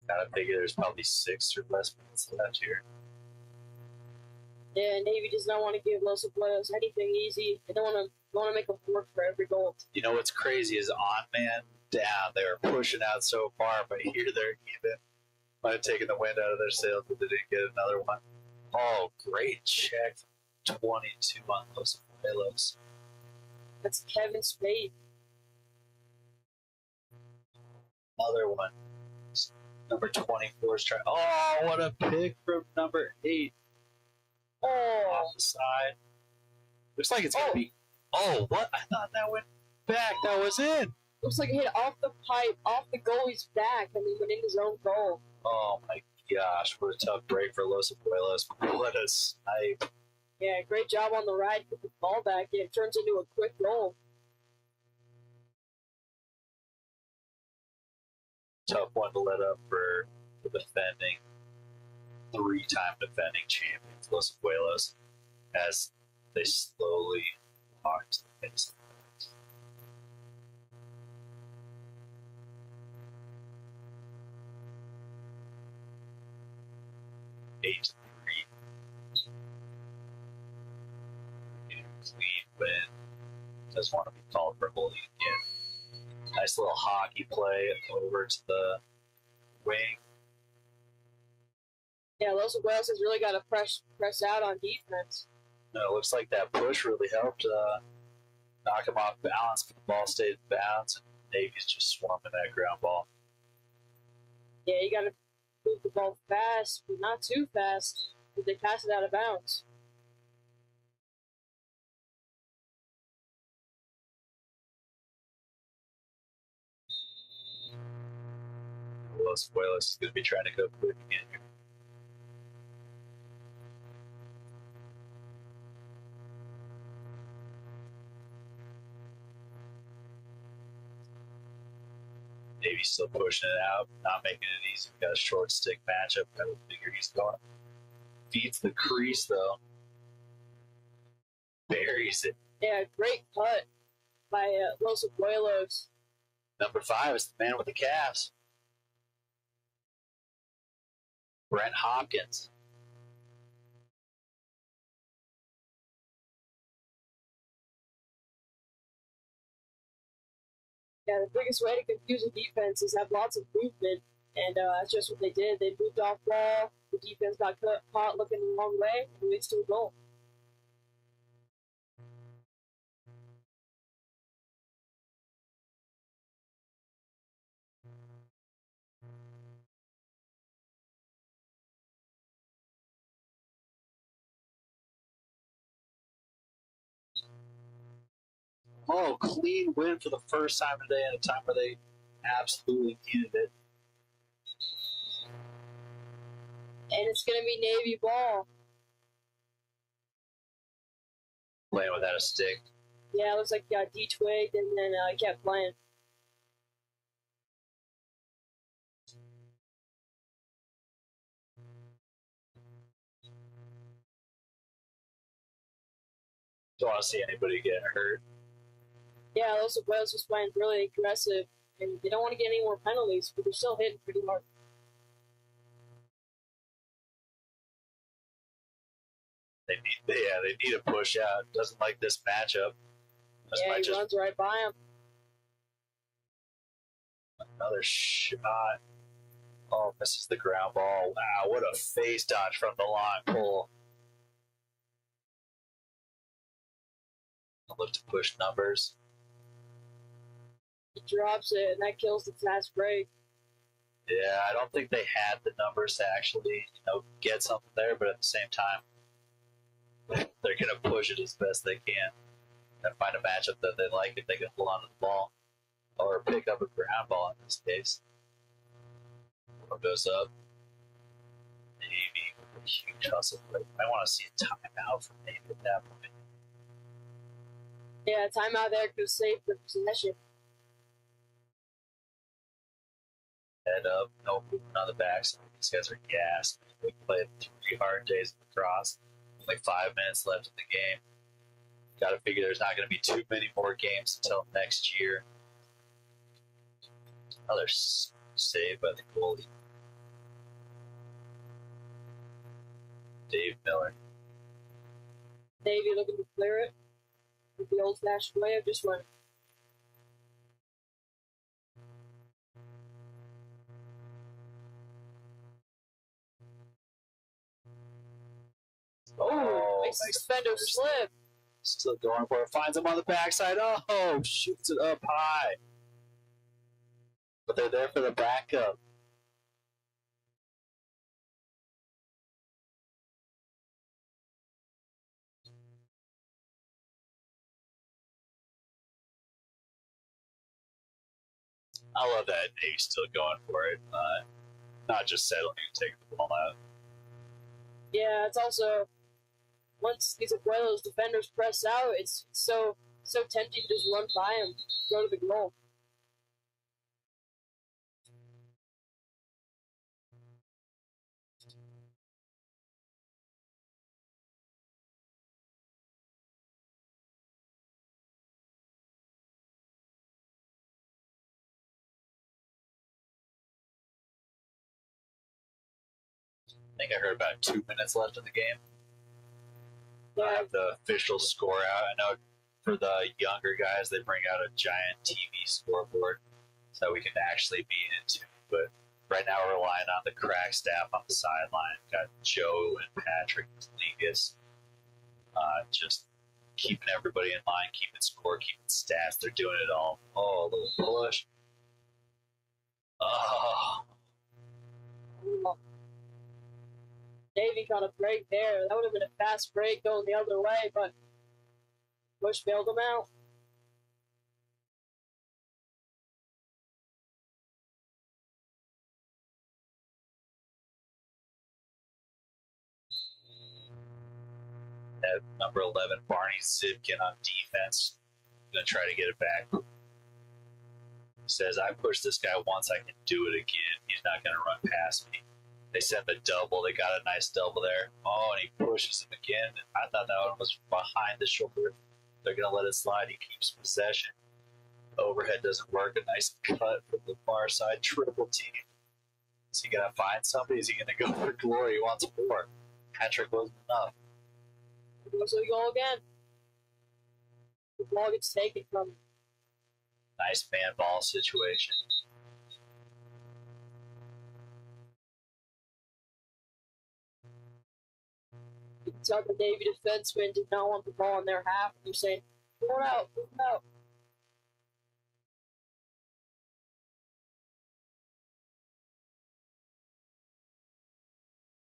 Speaker 2: Gotta figure there's probably 6 or less minutes left here.
Speaker 3: Yeah, Navy does not want to give Los Abuelos anything easy. They don't want to make them work for every goal.
Speaker 2: You know what's crazy is on man down. They were pushing out so far, but here they're even. Might have taken the wind out of their sails, but they didn't get another one. Oh, great check. 22 on Los Abuelos.
Speaker 3: That's Kevin Spade.
Speaker 2: Another one. Number 24 is trying. Oh, what a pick from number 8.
Speaker 3: Oh,
Speaker 2: Off the side. Looks like it's going to be. Oh, what? I thought that went back. That was in.
Speaker 3: looks like it hit off the pipe, off the goalie's back, and he went in his own goal.
Speaker 2: Oh my gosh, what a tough break for Los Abuelos. What a snipe.
Speaker 3: Yeah, great job on the ride. Put the ball back. It turns into a quick goal.
Speaker 2: Tough one to let up for the defending, three-time defending champions, Los Abuelos, as they slowly walk to the pace. 8-3. Clean win. Doesn't want to be called for holding again. Nice little hockey play over to the wing.
Speaker 3: Yeah, Los Abuelos has really got to press out on defense.
Speaker 2: No, it looks like that push really helped knock him off balance, but the ball stayed in bounds, and Navy's just swarming that ground ball.
Speaker 3: Yeah, you got to move the ball fast, but not too fast, because they pass it out of bounds.
Speaker 2: Los Abuelos is going to be trying to go quick again here. Navy's still pushing it out, not making it easy. We got a short stick matchup. I would figure he's going. Feeds the crease, though. Buries it.
Speaker 3: Yeah, great cut by Los Abuelos.
Speaker 2: Number 5 is the man with the calves. Brent Hopkins.
Speaker 3: Yeah, the biggest way to confuse a defense is have lots of movement, and that's just what they did. They moved off ball, the defense got caught looking the wrong way, and leads to a goal.
Speaker 2: Oh, clean win for the first time today at a time where they absolutely needed it.
Speaker 3: And it's going to be Navy ball.
Speaker 2: Playing without a stick.
Speaker 3: Yeah, it looks like he got de-twigged, and then he kept playing.
Speaker 2: Don't want to see anybody get hurt.
Speaker 3: Yeah, Los Abuelos was playing really aggressive, and they don't want to get any more penalties, but they're still hitting pretty hard.
Speaker 2: They need a push out. Doesn't like this matchup.
Speaker 3: Yeah, he runs right by him.
Speaker 2: Another shot. Oh, misses the ground ball. Wow, what a face dodge from the line pull. Look to push numbers.
Speaker 3: He drops it, and that kills the fast break.
Speaker 2: Yeah, I don't think they had the numbers to actually, get something there, but at the same time, they're going to push it as best they can and find a matchup that they like if they can hold on to the ball or pick up a ground ball in this case. Ball goes up. Navy with a huge hustle. I want to see a timeout from Navy at that point.
Speaker 3: Yeah, timeout there could have saved the possession.
Speaker 2: Head up, no movement on the backs. These guys are gassed. They played 3 hard days of lacrosse. Only 5 minutes left in the game. Got to figure there's not going to be too many more games until next year. Another save by the goalie. Dave Miller.
Speaker 3: Navy looking to clear it with the old-fashioned way of just running. Oh, nice defender slip.
Speaker 2: Still going for it. Finds him on the backside. Oh, shoots it up high. But they're there for the backup. I love that Navy's still going for it. Not just settling and taking the ball out.
Speaker 3: Yeah, it's also once these Abuelos defenders press out, it's so tempting to just run by them, go to the goal.
Speaker 2: I think I heard about 2 minutes left in the game. I
Speaker 3: Yeah,
Speaker 2: have the official score out. I know for the younger guys, they bring out a giant TV scoreboard so we can actually be into it. But right now, we're relying on the crack staff on the sideline. Got Joe and Patrick and Legas, just keeping everybody in line, keeping score, keeping stats. They're doing it all. Oh, a little push. Oh,
Speaker 3: Navy got a break there. That would have been a fast break going the other way, but Bush bailed them out.
Speaker 2: at number 11, Barney Zipkin on defense. Gonna try to get it back. Says, I pushed this guy once, I can do it again. He's not gonna run past me. They sent the double. They got a nice double there. Oh, and he pushes him again. I thought that one was behind the shoulder. They're gonna let it slide. He keeps possession. Overhead doesn't work. A nice cut from the far side. Triple team. Is he gonna find somebody? Is he gonna go for glory? He wants more. Patrick wasn't enough.
Speaker 3: So we go again. The ball gets taken from him.
Speaker 2: Nice man ball situation.
Speaker 3: You can tell the Navy defenseman did not want the ball in their half. They're saying, "Pull it out, pull it out."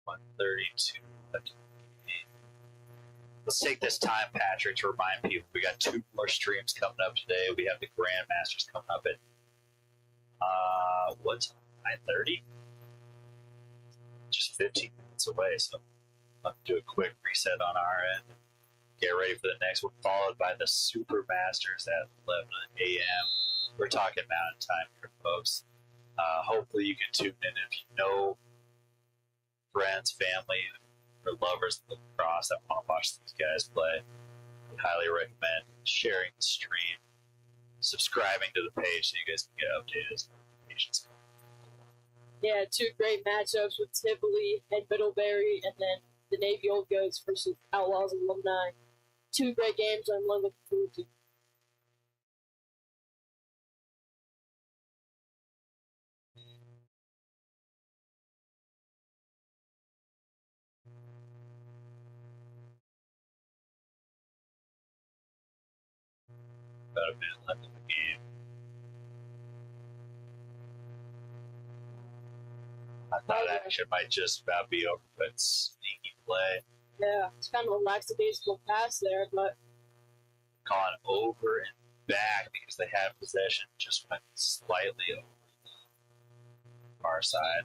Speaker 2: 132. Let's take this time, Patrick, to remind people we got 2 more streams coming up today. We have the Grandmasters coming up at what, 9:30? Just 15 minutes away, so I'll do a quick reset on our end. Get ready for the next one, followed by the Super Masters at 11 a.m. We're talking Mountain Time here, folks. Hopefully you can tune in if you know friends, family, or lovers of lacrosse that want to watch these guys play. I highly recommend sharing the stream, subscribing to the page so you guys can get updated notifications.
Speaker 3: Yeah, 2 great matchups with Tivoli and Middlebury, and then the Navy Old Goats versus Outlaws Alumni. 2 great games I'm looking forward to.
Speaker 2: About a minute left in the game. I thought action might just about be over, but sneaky play.
Speaker 3: Yeah, it's kind of a lackadaisical pass there, but
Speaker 2: Gone over and back because they had possession, just went slightly over the far side.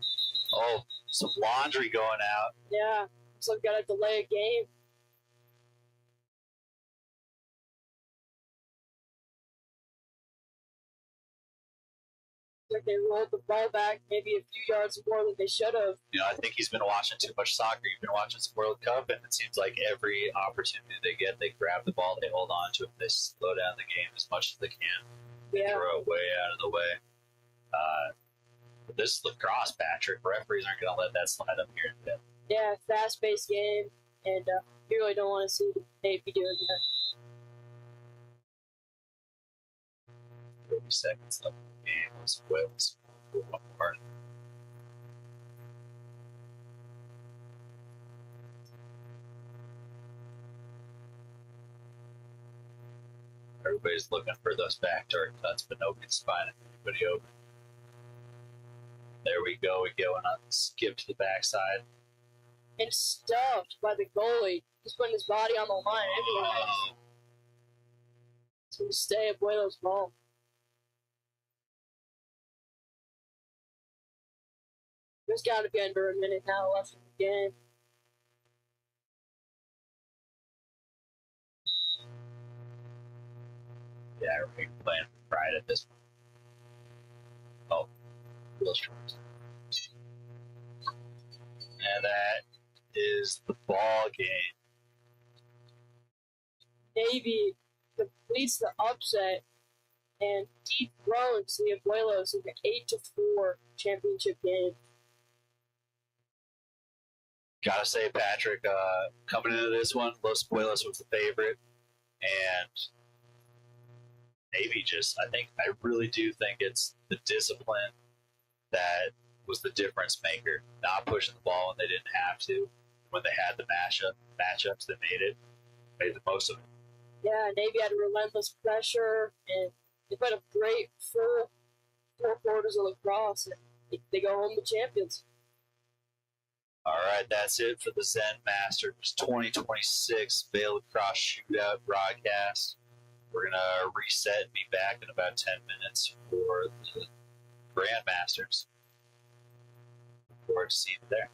Speaker 2: Oh, some laundry going out.
Speaker 3: yeah, so I've got to delay a game. Like they rolled the ball back maybe a few yards more than they should have.
Speaker 2: You know, I think he's been watching too much soccer. He's been watching some World Cup, and it seems like every opportunity they get, they grab the ball, they hold on to it, they slow down the game as much as they can,
Speaker 3: Yeah,
Speaker 2: throw it way out of the way. But this is lacrosse, Patrick. Referees aren't going to let that slide up here.
Speaker 3: yeah, fast-paced game, and you really don't want to see the Navy doing that.
Speaker 2: 30 seconds left in the game. Let's Wales for one more. Everybody's looking for those backdoor cuts, but nobody's finding anybody open. There we go. We go on a skip to the backside.
Speaker 3: And stuffed by the goalie, just putting his body on the line.
Speaker 2: Oh,
Speaker 3: It's going to stay at Abuelos' ball. There's got to be under a minute now left in the game.
Speaker 2: Yeah, we're playing for pride at this point. Oh, real short. And that is the ball game.
Speaker 3: Navy completes the upset and dethrones the Abuelos in the 8-4 championship game.
Speaker 2: Gotta say, Patrick, coming into this one, Los Abuelos was the favorite, and Navy I really do think it's the discipline that was the difference maker. Not pushing the ball when they didn't have to. When they had the matchups that made the most of it.
Speaker 3: Yeah, Navy had relentless pressure, and they played a great full 4 quarters of lacrosse, and they go home the champions.
Speaker 2: All right, that's it for the Zenmasters 2026 Vail Lacrosse Shootout broadcast. We're going to reset and be back in about 10 minutes for the Grandmasters. Look forward to seeing you there.